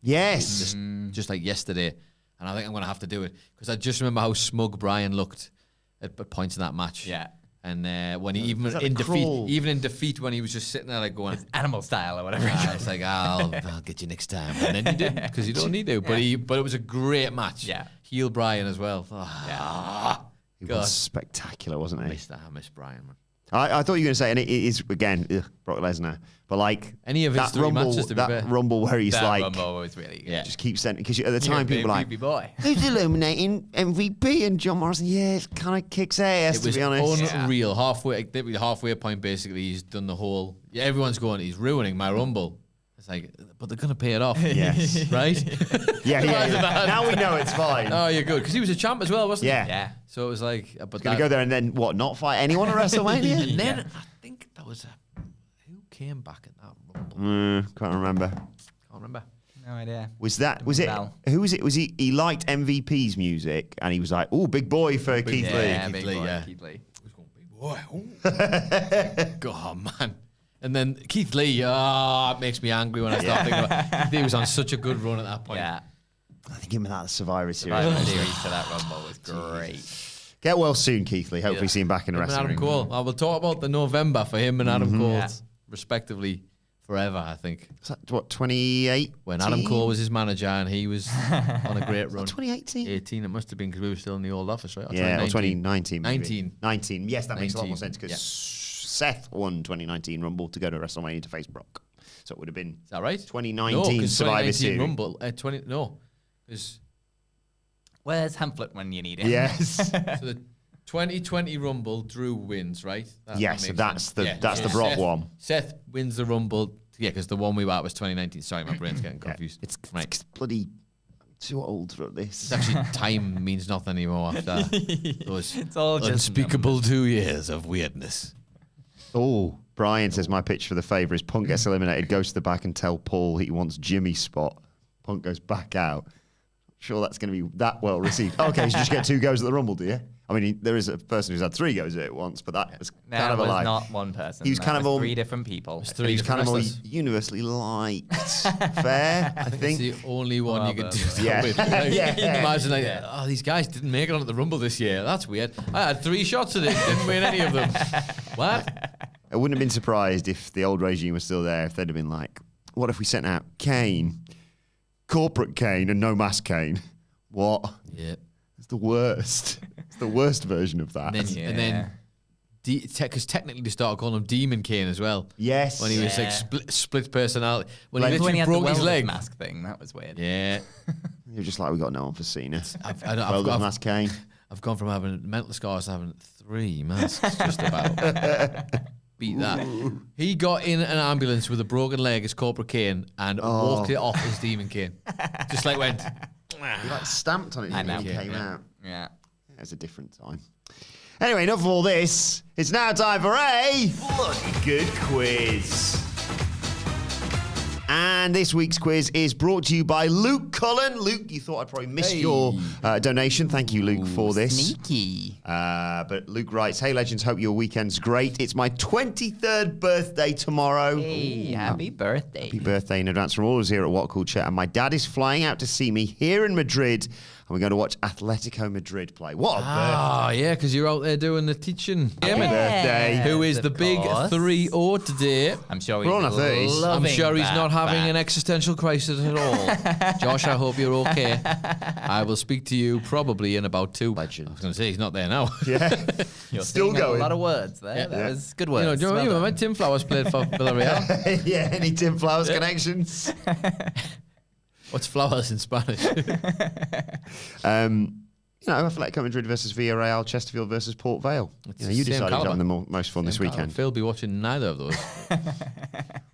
Yes. just like yesterday. And I think I'm going to have to do it. Because I just remember how smug Bryan looked at points in that match. Yeah. And when he even that in the crawl? defeat, when he was just sitting there like going, Animal style or whatever. it's like I'll get you next time, and then he didn't because you don't need to. But it was a great match. Yeah. Heel Bryan as well. Oh, It God, was spectacular, wasn't I it? miss that. I miss Bryan, man. I thought you were going to say, and it is, again, Brock Lesnar, but like... Any of his that three Rumble, matches, to be that fair. Rumble where he's That like... Rumble was really good. Yeah. Just keep sending... Because at the time, people were like, Creepy boy. who's illuminating MVP? And John Morrison, yeah, it kind of kicks ass, It to was be honest. unreal. Halfway point, basically, he's done the whole. Yeah, everyone's going, he's ruining my Rumble. It's like, but they're gonna pay it off. Yes. Right? Yeah. Now we know it's fine. Oh, you're good because he was a champ as well, wasn't Yeah. he? Yeah. So it was like, but Going to go there and then, what, not fight anyone at WrestleMania? And then I think that was who came back at that Rumble. Can't remember. Can't remember. No idea. Was it? Well. Who was it? Was he liked MVP's music and he was like, "Oh, big boy for Keith Lee." Yeah, Keith big Lee, boy, yeah. Keith Lee. Boy, God, man. And then Keith Lee, it makes me angry when I start thinking about Keith Lee was on such a good run at that point. Yeah. I think him in that Survivor Series. Survivor Series to that Rumble was great. Get well soon, Keith Lee. Hopefully, see him back in the Him and wrestling Adam ring. Cole. I will talk about the November for him and Adam Cole, Yeah. respectively, forever, I think. Was that what 28? When Adam Cole was his manager and he was on a great run. 2018. 18, it must have been because we were still in the old office, right? Or Yeah, or 2019. 2019. Maybe. 19. 19. Yes, that makes a lot more 19, sense because yeah. Seth won 2019 Rumble to go to WrestleMania to face Brock. So it would have been Is that right? 2019 no, 'cause Survivor 2019 Series. Rumble. Because Where's Hamlet when you need it? Yes. so the 2020 Rumble, Drew wins, right? That Yes, makes that's sense. the- that's the Brock Seth, one. Seth wins the Rumble. Yeah, because the one we were at was 2019. Sorry, my brain's getting confused. It's right. it's bloody too old for this. It's actually time means nothing anymore after those It's all just unspeakable 2 years of weirdness. Oh, Brian says my pitch for the favour is Punk gets eliminated, goes to the back and tell Paul he wants Jimmy's spot. Punk goes back out. Sure, that's going to be that well received. Okay, so you just get 2 goes at the Rumble, do you? I mean, there is a person who's had 3 goes at it once, but that was That kind of a was lie. not one person. He was That kind of all- 3 different people. And Three he was kind of more wrestlers. universally liked. Fair, I think. It's the only one you could do that Yeah. with. Like, Yeah. Imagine, like, oh, these guys didn't make it onto the Rumble this year. That's weird. I had 3 shots at it, didn't win any of them. What? I wouldn't have been surprised if the old regime was still there, if they'd have been like, what if we sent out Kane, corporate Kane, and no mask Kane? What? Yeah. It's the worst. It's the worst version of that. And then because technically they started calling him Demon Kane as well. Yes. When he was like split personality. When he When literally he had the broke his welder's leg. mask thing, that was weird. Yeah. You're just like, we got no one for Cena. I've Mask Kane. I've gone from having mental scars to having 3 masks, just about. Beat that. He got in an ambulance with a broken leg as Cobra Kane and walked it off as Demon Kane. Just like went. He like stamped on it when it came out. Yeah. It was a different time. Anyway, enough of all this. It's now time for a bloody good quiz. And this week's quiz is brought to you by Luke Cullen. Luke, you thought I'd probably missed your donation. Thank you, Luke, for this. Sneaky. But Luke writes, hey, legends, hope your weekend's great. It's my 23rd birthday tomorrow. Hey, happy birthday. Happy birthday in advance from all of us here at WhatCulture. And my dad is flying out to see me here in Madrid. And we're going to watch Atletico Madrid play. What a birthday. Ah, yeah, because you're out there doing the teaching. Happy birthday. Who is Of the big course. 3-0 today. I'm sure We're on our 30s. I'm sure he's not having an an existential crisis at all. Josh, I hope you're okay. I will speak to you probably in about 2. Legend. I was going to say he's not there now. Yeah. You're Still saying going. A lot of words there. Yeah. That was good You words. know, do you remember when Tim Flowers played for Villarreal? Yeah, any Tim Flowers connections? What's flowers in Spanish? Atletico Madrid versus Villarreal, Chesterfield versus Port Vale. You the same decided caliber. on the most fun this weekend. Phil will be watching neither of those.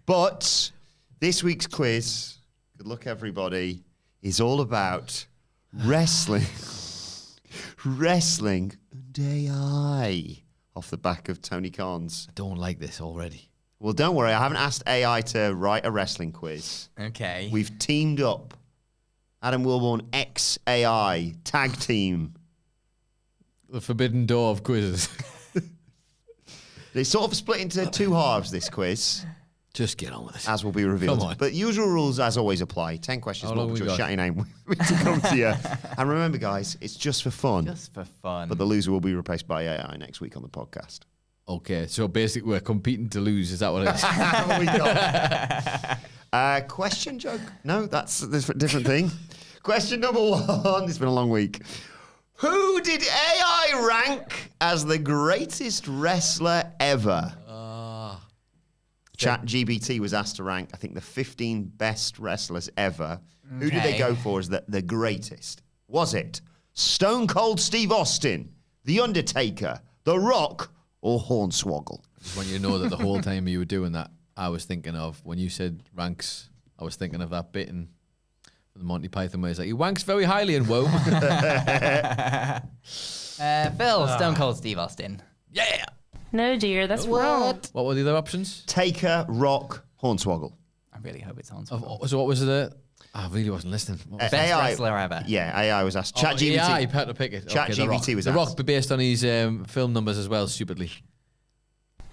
But this week's quiz, good luck everybody, is all about wrestling. Wrestling and AI off the back of Tony Khan's. I don't like this already. Well, don't worry, I haven't asked AI to write a wrestling quiz. Okay. We've teamed up. Adam Wilbourn, ex-AI, tag team. The forbidden door of quizzes. It's sort of split into 2 halves, this quiz, Just get on with it. as will be revealed. Come on. But usual rules, as always, apply. 10 questions, How long more, we but your got? shouting name to come to you. And remember, guys, it's just for fun. Just for fun. But the loser will be replaced by AI next week on the podcast. Okay, so basically we're competing to lose. Is that what it is? What we got? Question joke? No, that's a different thing. Question number 1. It's been a long week. Who did AI rank as the greatest wrestler ever? ChatGPT was asked to rank, I think, the 15 best wrestlers ever. Who did they go for as the greatest? Was it Stone Cold Steve Austin, The Undertaker, The Rock, or Hornswoggle? When you know that the whole time you were doing that, I was thinking of, when you said ranks, I was thinking of that bit in the Monty Python where he's like, he wanks very highly in woe. Phil, Stone Cold Steve Austin. Yeah. No, dear, that's wrong. What were the other options? Taker, Rock, Hornswoggle. I really hope it's on. So what was the... I really wasn't listening. What was Best AI wrestler ever. Yeah, AI was asked. Oh, ChatGPT. yeah, you had to pick it. ChatGPT The Rock. was The asked. Rock based on his film numbers as well, stupidly.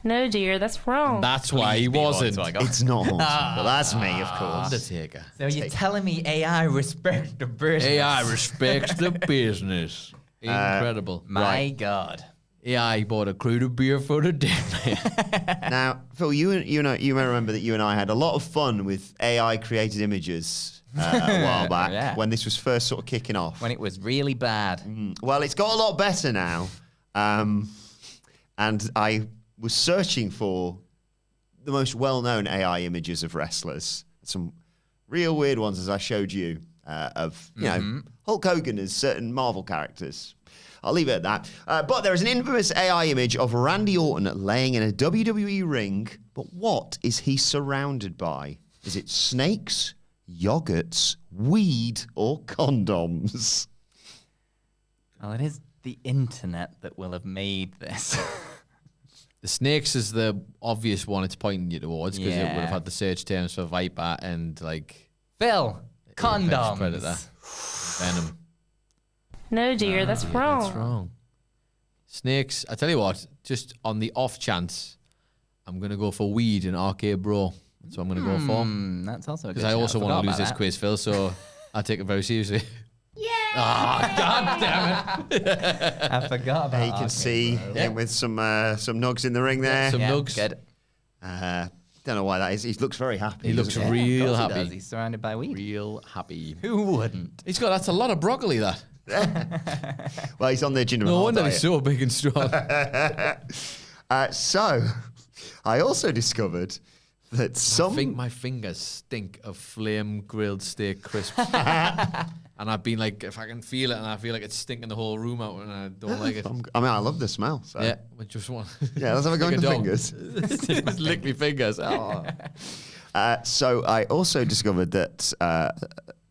No, dear, that's wrong. That's why he Please be wasn't. Hornswoggle. It's not Hornswoggle. That's me, of course. Undertaker. So you're telling me AI respects the business? AI respects the business. Incredible. My God. AI bought a crate of beer for the dead man. Now, Phil, you may remember that you and I had a lot of fun with AI created images a while back Yeah. when this was first sort of kicking off. When it was really bad. Well, it's got a lot better now. And I was searching for the most well-known AI images of wrestlers. Some real weird ones, as I showed you, of, you know, Hulk Hogan as certain Marvel characters. I'll leave it at that. But there is an infamous AI image of Randy Orton laying in a WWE ring. But what is he surrounded by? Is it snakes, yogurts, weed, or condoms? Well, it is the internet that will have made this. The snakes is the obvious one it's pointing you towards because it would have Yeah. had the search terms for Viper and like Phil, condoms. Predator, Venom. No, dear, that's wrong. That's wrong. Snakes. I tell you what, just on the off chance, I'm gonna go for weed and Arcade Bro. That's what I'm gonna go for That's also a good because I shout. also want Forgot to lose about this that. quiz, Phil. So I take it very seriously. God damn it! I forgot about There you can see him with some nugs in the ring there. Some nugs. Good. Don't know why that is. He looks very happy. He looks doesn't real Of course he happy. does. He's surrounded by weed. Real happy. Who wouldn't? He's got that's a lot of broccoli. That Well, he's on the Jinder no Mahal wonder diet. he's so big and strong. So, I also discovered that I think my fingers stink of flame grilled steak crisps. And I've been like, if I can feel it, and I feel like it's stinking the whole room out, and I don't like it. I mean, I love the smell. So. Yeah, we just want. Yeah, let's have a go Like in the dog. fingers. Just lick me fingers. Oh. So I also discovered that a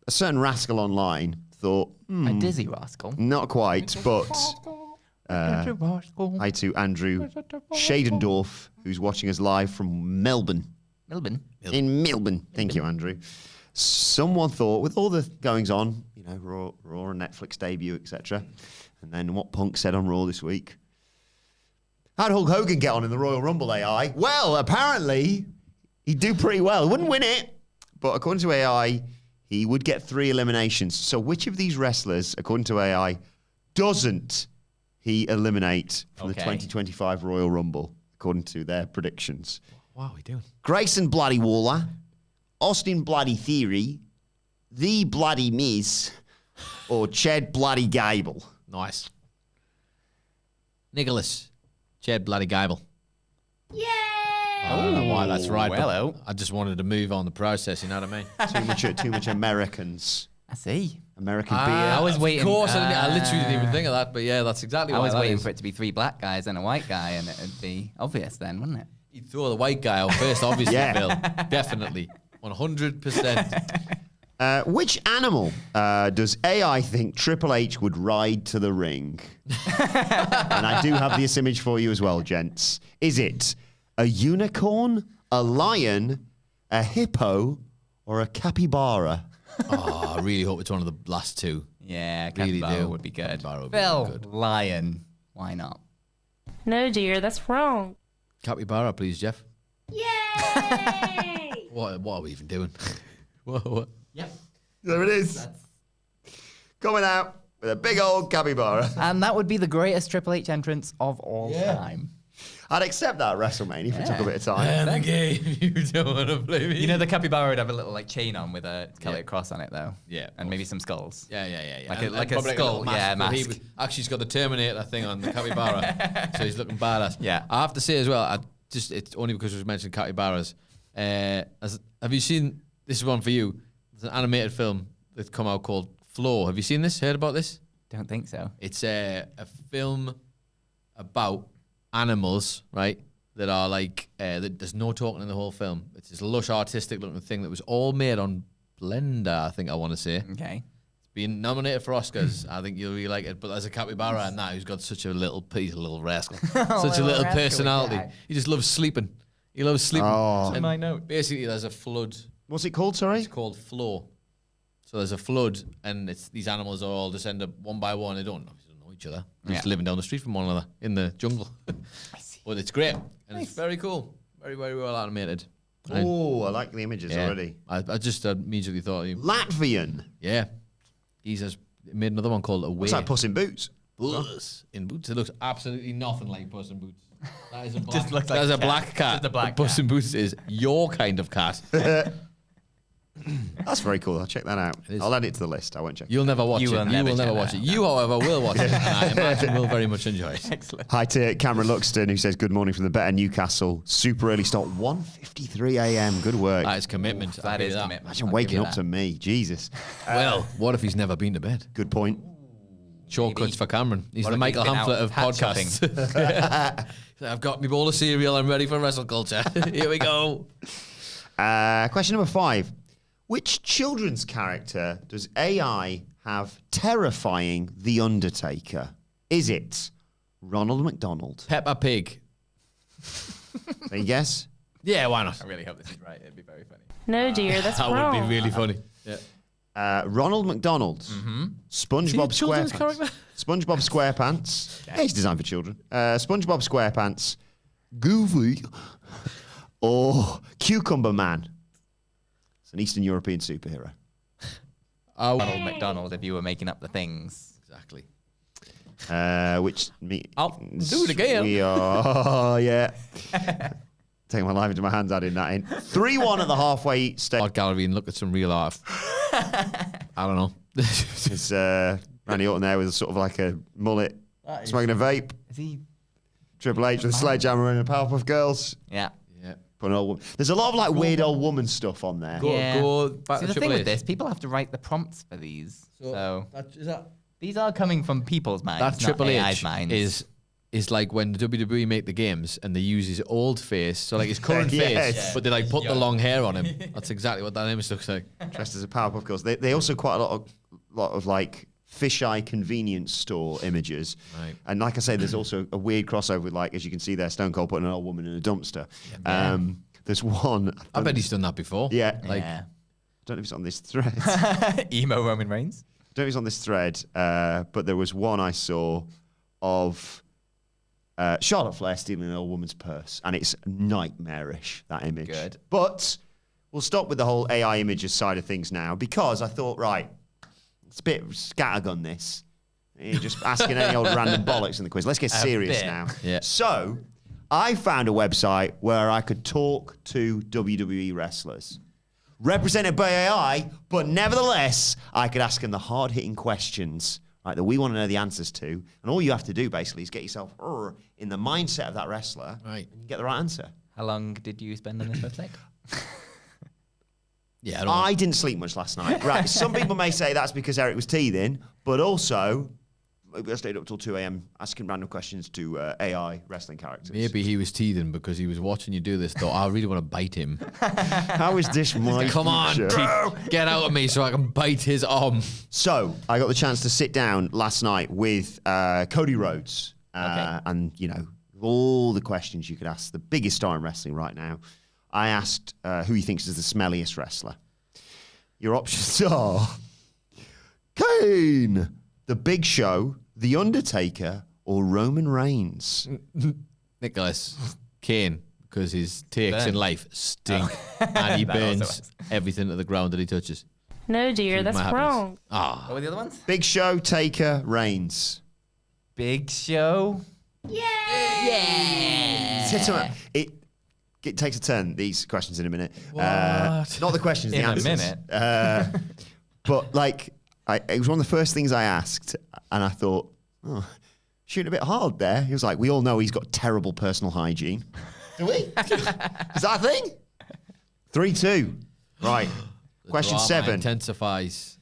certain rascal online thought, A dizzy rascal. not quite, but hi to Andrew Shadendorf, who's watching us live from Melbourne. Melbourne. In Melbourne. Thank you, Andrew. Someone thought, with all the goings on, you know, Raw and Netflix debut, etc., and then what Punk said on Raw this week. How'd Hulk Hogan get on in the Royal Rumble AI? Well, apparently, he'd do pretty well. He wouldn't win it, but according to AI, he would get 3 eliminations. So which of these wrestlers, according to AI, doesn't he eliminate from the 2025 Royal Rumble, according to their predictions? What are we doing? Grayson Bloody Waller, Austin Bloody Theory, The Bloody Miz, or Ched Bloody Gable? Nice. Nicholas. Ched bloody Gable. Yay! I don't know why that's right. but hello. I just wanted to move on the process, you know what I mean? Too much Americans. I see. American beer. I was waiting. Of course, I literally didn't even think of that, but yeah, that's exactly I why was that waiting is. for it to be 3 black guys and a white guy, and it'd be obvious then, wouldn't it? You'd throw the white guy out first, obviously, Yeah. Bill. Definitely. 100%. Which animal does AI think Triple H would ride to the ring? And I do have this image for you as well, gents. Is it a unicorn, a lion, a hippo, or a capybara? Oh, I really hope it's one of the last two. Yeah, Really capybara do. would be good. Capybara would be Phil, good. lion. Why not? No, dear, that's wrong. Capybara, please, Jeff. Yay! What are we even doing? what? Yep. There it is. Coming out with a big old capybara. And that would be the greatest Triple H entrance of all time. I'd accept that at WrestleMania if it took a bit of time. And the game, you don't want to play me. You know, the capybara would have a little like chain on with a celtic cross on it, though. Yeah, of and maybe some skulls. Yeah. Like And a probably skull, little yeah, but mask. Actually, he's got the Terminator thing on the capybara, so he's looking badass. Yeah. I have to say as well, it's only because we mentioned capybaras. Have you seen, this is one for you, there's an animated film that's come out called Flow. Have you seen this? Heard about this? Don't think so. It's a film about animals, right? That are like, there's no talking in the whole film. It's this lush, artistic looking thing that was all made on Blender, I think I want to say. Okay. It's been nominated for Oscars. I think you'll really like it. But there's a capybara in that who's got such a little piece, a little rascal. Such a little little rascal personality. guy. He just loves sleeping. He loves sleeping. Oh. And my note. basically, there's a flood. What's it called, sorry? It's called Flow. So there's a flood, and it's these animals are all just end up one by one. They don't know each other. They're just living down the street from one another in the jungle. But it's great, and it's very cool. Very, very well animated. Oh, I like the images Yeah. already. I just immediately thought of you. Latvian. Yeah. He's just made another one called Away. Looks like Puss in Boots. Puss in Boots. It looks absolutely nothing like Puss in Boots. That is a black, Just looks like that is a a cat. black cat. Just a black But Puss cat. in Boots is your kind of cat. That's very cool. I'll check that out. is. I'll add it to the list. I won't check. You'll never watch You it. will You will never never check watch that it. You, however, will watch it. And I imagine will very much enjoy it. Excellent. Hi to Cameron Luxton, who says, good morning from the Better Newcastle. Super early start, 1:53 a.m. Good work. That is commitment. That is commitment. Imagine I'll waking give you up to me. Jesus. Well, what if he's never been to bed? Good point. Shortcuts for Cameron. He's What the if Michael he's been Hamflet out of hat podcasts. I've got my bowl of cereal. I'm ready for WrestleCulture. Here we go. Question number 5. Which children's character does AI have terrifying The Undertaker? Is it Ronald McDonald? Peppa Pig. Any guess? Yeah, why not? I really hope this is right. It'd be very funny. No, dear, that's That wrong. would be really funny. Yeah. Ronald McDonald. SpongeBob children's SquarePants. character? SpongeBob SquarePants. Yeah, he's designed for children. SpongeBob SquarePants. Goofy. Or Cucumber Man. It's an Eastern European superhero. Ronald McDonald, if you were making up the things. Exactly. Which me. I'll do it again. We are, yeah. Taking my life into my hands, adding that in. 3-1 at the halfway stage. Art gallery and look at some real art. I don't know. It's Randy Orton there with sort of like a mullet, smoking a vape. Is he? Triple H with a sledgehammer and the Powerpuff Girls. Yeah. Yeah. Put an old woman. There's a lot of like weird old woman stuff on there. Go back See, to the thing Triple with H. this, people have to write the prompts for these. So Is that these are coming from people's minds, that not Triple AI's H minds. is like when the WWE make the games and they use his old face, so like his current Yes. face, but they like put the long hair on him. That's exactly what that image looks like. Dressed as a Powerpuff Girls. They also quite a lot of like fisheye convenience store images. Right. And like I say, there's also a weird crossover with, like, as you can see there, Stone Cold putting an old woman in a dumpster. There's one. I bet he's done that before. Yeah. Like, Yeah. I don't know if it's on this thread. Emo Roman Reigns. Don't know if it's on this thread, but there was one I saw of Charlotte Flair stealing an old woman's purse, and it's nightmarish, that image. Good. But we'll stop with the whole AI images side of things now, because I thought, right, it's a bit scattergun this. You're just asking any old random bollocks in the quiz. Let's get serious bit. now. Yeah. So I found a website where I could talk to WWE wrestlers. Represented by AI, but nevertheless, I could ask them the hard-hitting questions, right, that we want to know the answers to. And all you have to do, basically, is get yourself in the mindset of that wrestler, Right. and you get the right answer. How long did you spend on this website? Yeah, I didn't sleep much last night. Right, some people may say that's because Eric was teething, but also I stayed up till 2 a.m. asking random questions to AI wrestling characters. maybe he was teething because he was watching you do this. Thought, I really want to bite him. How is this my Come on, future? teeth, get out of me so I can bite his arm. So I got the chance to sit down last night with Cody Rhodes, Okay. and all the questions you could ask the biggest star in wrestling right now. I asked who he thinks is the smelliest wrestler. Your options are Kane, The Big Show, The Undertaker, or Roman Reigns. Nicholas Kane, because his takes Burn. in life stink, and he That also burns works. everything to the ground that he touches. No, dear, that's My happiness. wrong. Ah, What were the other ones? Big Show, Taker, Reigns. Big Show. It takes a turn, these questions in a minute. What? Not the questions, the In a answers. minute. But like, it was one of the first things I asked, and I thought, shooting a bit hard there. He was like, we all know he's got terrible personal hygiene. Do we? Is that a thing? 3-2. Right. Question drama 7. intensifies.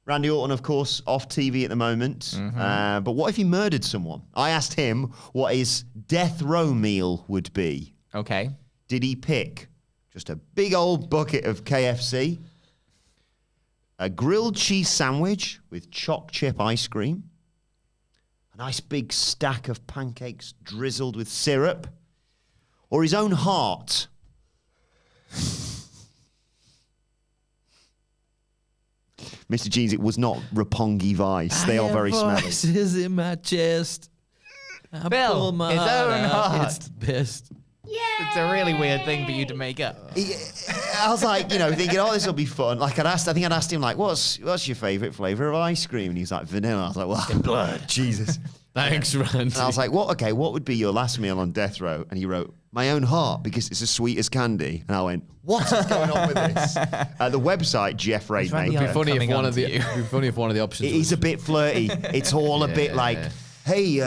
Randy Orton, of course, off TV at the moment. But what if he murdered someone? I asked him what his death row meal would be. Okay. Did he pick just a big old bucket of KFC, a grilled cheese sandwich with choc chip ice cream, a nice big stack of pancakes drizzled with syrup, or his own heart? Mr. Jeans, it was not Roppongi Vice. They are very smelly. Voices in my chest. I Bill, pull my his own out. heart. It's the best. It's a really weird thing for you to make up. I was like, thinking, this will be fun. Like I think I'd asked him, like, what's your favourite flavour of ice cream? And he's like, vanilla. I was like, well, blood. Jesus. Thanks, Randy. And I was like, what would be your last meal on death row? And he wrote, my own heart, because it's as sweet as candy. And I went, what is going on with this? The website, Jeff Randy Raidmaker. Orton. It'd be funny if Coming one on of to the you. it'd be funny if one of the options It is a bit flirty. It's all a bit like, hey,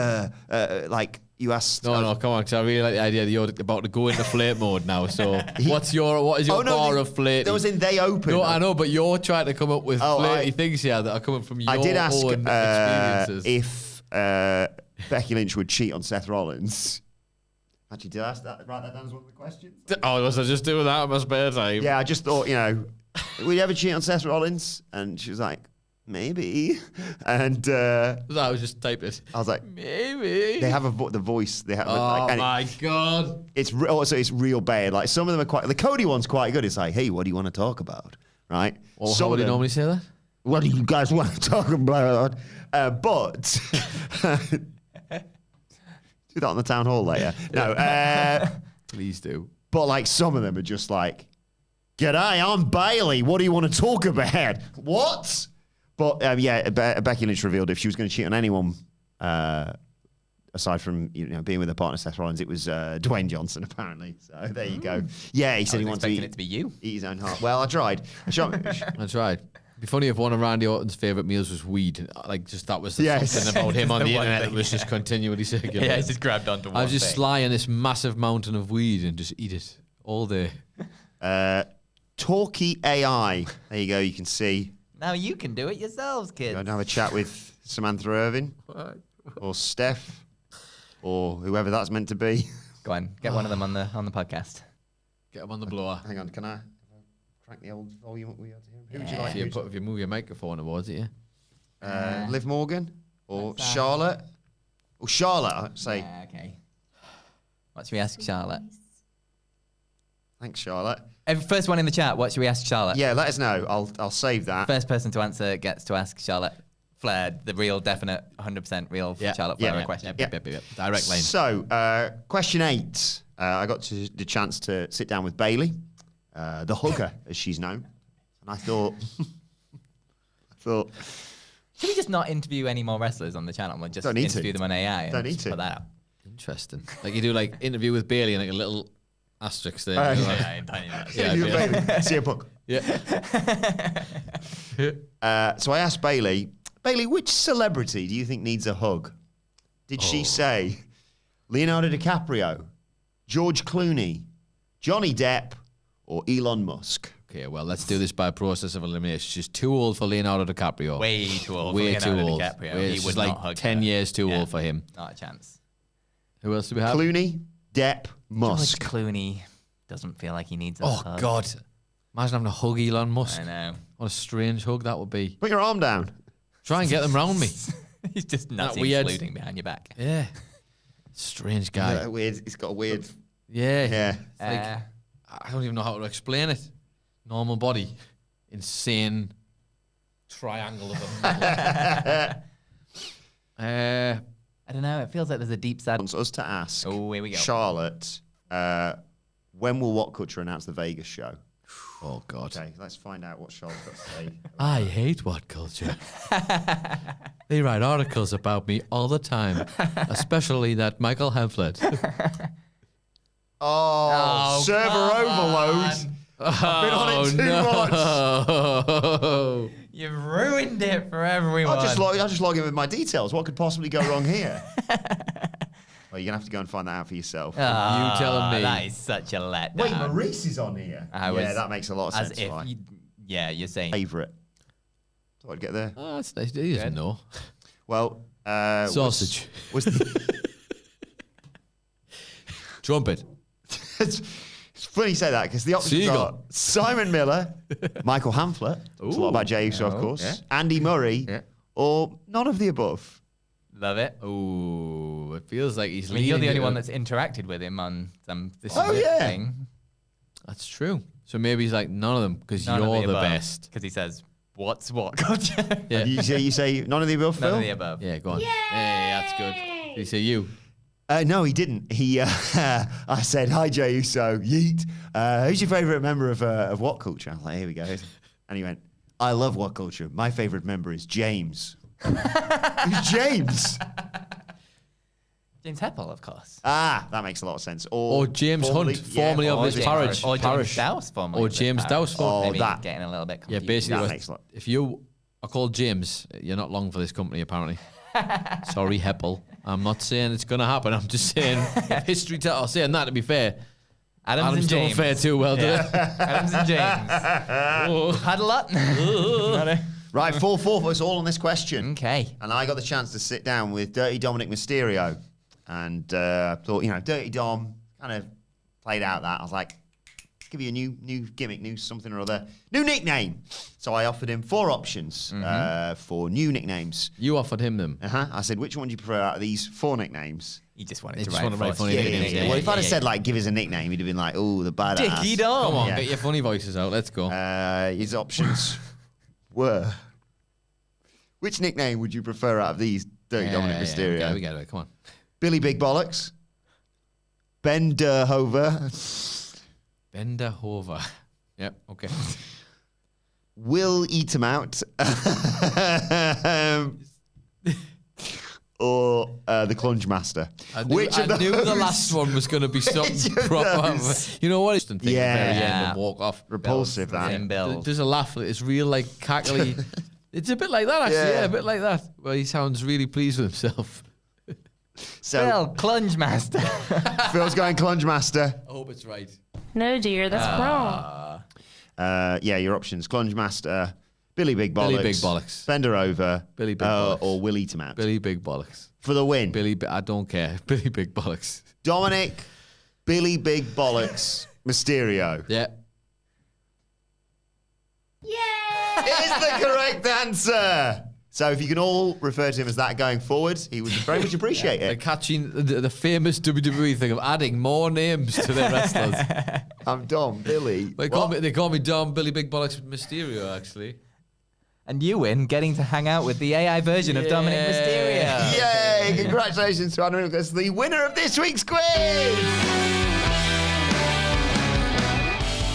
like you asked. No, come on, because I really like the idea that you're about to go into flate mode now. So what is your bar of flate? That was in They Open. No, I know, but you're trying to come up with flatey things here that are coming from your I did ask own experiences. if Becky Lynch would cheat on Seth Rollins. Actually, did I write that down as one of the questions? Oh, was I just doing that in my spare time? Yeah, I just thought, would you ever cheat on Seth Rollins? And she was like, maybe. And I was just typing it. I was like, Maybe. they have the voice. They have. Oh and my god. it's real bad. Like some of them are quite. The Cody one's quite good. It's like, hey, what do you want to talk about? Right. Well, Some how of would you them, normally say that? what do you guys want to talk about? But do that on the town hall later. No. Please do. But like some of them are just like, g'day, I'm Bailey. What do you want to talk about? What? But Becky Lynch revealed if she was going to cheat on anyone, aside from being with her partner Seth Rollins, it was Dwayne Johnson apparently. So there you go. Yeah, he said he wanted to expecting it to be you. eat his own heart. Well, I tried. I tried. It'd be funny if one of Randy Orton's favourite meals was weed. Like, just that was Yes. something about him on the the one internet thing, that was just continually circulating. Yeah, he's just grabbed onto one I'll just thing. lie on this massive mountain of weed and just eat it all day. Talkie AI. There you go. You can see. Now you can do it yourselves, kids. Go and have a chat with Samantha Irvin or Steph or whoever that's meant to be. Go on, get one of them on the podcast. Get him on the blower. Hang on, can I crank the old volume up we had to hear? Who would you like? If you move your microphone towards it, yeah. Liv Morgan or Charlotte? Or Charlotte, I'd say. Yeah, okay. What should we ask Charlotte? Thanks, Charlotte. First one in the chat, what should we ask Charlotte? Yeah, let us know. I'll save that. First person to answer gets to ask Charlotte Flair the real, definite, 100% real Charlotte Flair question. Yep. Direct lane. So, question 8. I got the chance to sit down with Bayley, the hugger, as she's known. And I thought, Should we just not interview any more wrestlers on the channel and just Don't need interview to. them on AI? And Don't need just to. Put that out? Interesting. Like you do like interview with Bailey and like a little asterisk there. Yeah. You're like, Yeah, tiny bit. yeah, you yeah. and Bayley, see a book. Yeah. So I asked Bayley, which celebrity do you think needs a hug? Did she say Leonardo DiCaprio, George Clooney, Johnny Depp, or Elon Musk? Okay, well, let's do this by process of elimination. She's too old for Leonardo DiCaprio. Way too old. Way for too Leonardo old. DiCaprio. Way- He she's would like not hug 10 her. years too old for him. Not a chance. Who else do we have? Clooney, Depp, Musk. George Clooney doesn't feel like he needs a Oh, hug. God. Imagine having a hug Elon Musk. I know. What a strange hug that would be. Put your arm down. Try and get them round me. He's just nutsy weird- saluting behind your back. Yeah. Strange guy. Weird. He's got a weird. Yeah. Yeah. It's like, I don't even know how to explain it. Normal body. Insane triangle of a metal. I don't know. It feels like there's a deep sad. Wants us to ask Oh, here we go. Charlotte, when will WhatCulture announce the Vegas show? Oh, God. Okay, let's find out what Charlotte's got to say. I hate WhatCulture. They write articles about me all the time, especially that Michael Hemflet. Oh, server overload. I've been on it too much. You've ruined it for everyone. I'll just log in with my details. What could possibly go wrong here? Well, you're going to have to go and find that out for yourself. You telling me. That is such a letdown. Wait, Maurice is on here. Yeah, that makes a lot of As sense. if Right? you're saying. Favourite. Thought I'd get there. Oh, that's nice. He doesn't know. Well, Sausage. Was Trumpet. it's funny you say that because the options Seagull. are Simon Miller, Michael Hamflet, it's a lot about Jey Uso, of course, yeah. Andy Murray, Yeah. or none of the above. Love it. Oh, it feels like he's I mean, you're the leading only you one to- that's interacted with him on this Oh, yeah. thing. That's true. So maybe he's like, none of them, because None of you're the above. best. Because he says, "What's what culture?" Yeah. You say none of the above, None Phil? of the above. Yeah, go on. Hey, that's good. Did he say you? No, he didn't. I said, "Hi, Jey Uso, yeet. Who's your favourite member of WhatCulture?" I was like, "Here we go." And he went, "I love WhatCulture. My favourite member is James." Who's James? James Heppel, of course. Ah, that makes a lot of sense. Or James Hunt, formerly of his James- parish. Or James parish. Dowse, formerly. Or of his James parish. Dowse, Oh, Maybe that- getting a little bit Yeah, confused. basically, That what- makes a lot. if you are called James, you're not long for this company, apparently. Sorry, Heppel. I'm not saying it's going to happen. I'm just saying, if history tells, saying that to be fair, Adams and don't James. fare too well, do Yeah. they? Adams and James. Had a lot. Right, 4-4 for us all on this question. Okay. And I got the chance to sit down with Dirty Dominic Mysterio. And thought, Dirty Dom kind of played out that. I was like, give you a new gimmick, new something or other. New nickname. So I offered him 4 options for new nicknames. You offered him them. I said, which one do you prefer out of these 4 nicknames? He just wanted He to just write wanted to write for funny us. nicknames, Well, if I'd have said, like, give us a nickname, he'd have been like, oh, the badass. Dickie Dom. Come on, Yeah. get your funny voices out. Let's go. His options were, which nickname would you prefer out of these Dirty Dominic Mysterio? We got it. Come on. Billy Big Bollocks, Ben Derhover, Bender Hover. Yep, okay. Will Eat 'em Out, or the Clunge Master? I knew the last one was going to be something proper. You know what? At the very end and walk off. Repulsive, that. There's a laugh. It's real, like, cackly. It's a bit like that, actually. Yeah, a bit like that. Where he sounds really pleased with himself. So, Phil, Clunge Master. Phil's going Clunge Master. I hope it's right. No, dear, that's wrong. Yeah, your options: Clunge Master, Billy Big Bollocks, Billy Big Bollocks. Bend Her Over, Billy Big Bollocks. or Willie to Matt. Billy Big Bollocks. For the win. I don't care. Billy Big Bollocks. Dominic, Billy Big Bollocks, Mysterio. Yeah. Is the correct answer. So if you can all refer to him as that going forward, he would very much appreciate They're it. catching the famous WWE thing of adding more names to their wrestlers. I'm Dom, Billy. They call me Dom, Billy Big Bollocks Mysterio, actually. And you win getting to hang out with the AI version of Dominic Mysterio. Yay! Congratulations to Adam Nicholas, the winner of this week's quiz!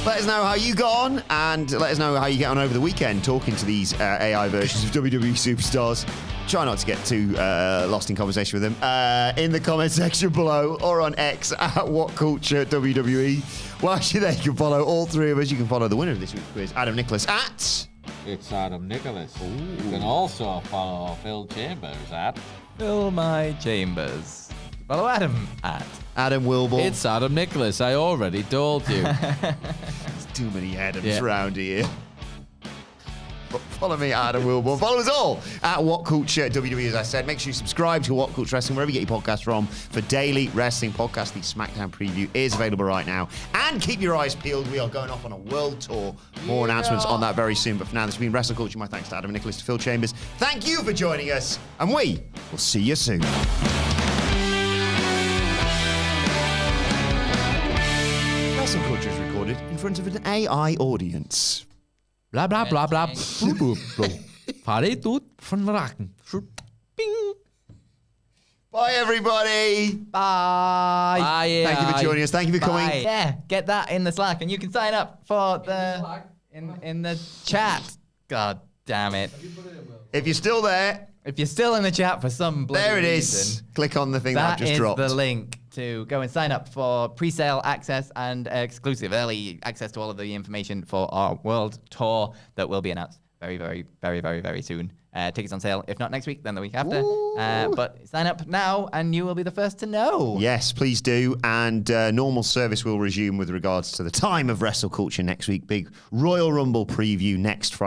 Let us know how you got on, and let us know how you get on over the weekend talking to these AI versions of WWE superstars. Try not to get too lost in conversation with them in the comment section below or on X at WhatCulture WWE. Whilst you're there, you can follow all three of us. You can follow the winner of this week's quiz, Adam Nicholas, at... It's Adam Nicholas. You can also follow Phil Chambers at... Fill my chambers. Follow Adam at... Adam Wilbourn. It's Adam Nicholas. I already told you. There's too many Adams around here. Follow me, Adam Wilbourn. Follow us all at WhatCulture WWE. As I said, make sure you subscribe to WhatCulture Wrestling wherever you get your podcasts from for daily wrestling podcasts. The SmackDown preview is available right now. And keep your eyes peeled. We are going off on a world tour. More announcements on that very soon. But for now, this has been WrestleCulture. My thanks to Adam and Nicholas, to Phil Chambers. Thank you for joining us. And we will see you soon. WrestleCulture is recorded in front of an AI audience. Bla bla bla bla. Fahre tut von Raken. Bing. Bye, everybody. Bye. Bye. Thank you for joining us. Thank you for coming. Bye. Yeah, get that in the Slack, and you can sign up for the in the chat. God damn it! If you're still there, If you're still in the chat for some bloody there it reason, is. Click on the thing that I've that just is dropped. the link to go and sign up for pre-sale access and exclusive early access to all of the information for our world tour that will be announced very, very, very, very, very soon. Tickets on sale, if not next week, then the week after. But sign up now, and you will be the first to know. Yes, please do. And normal service will resume with regards to the time of WrestleCulture next week. Big Royal Rumble preview next Friday.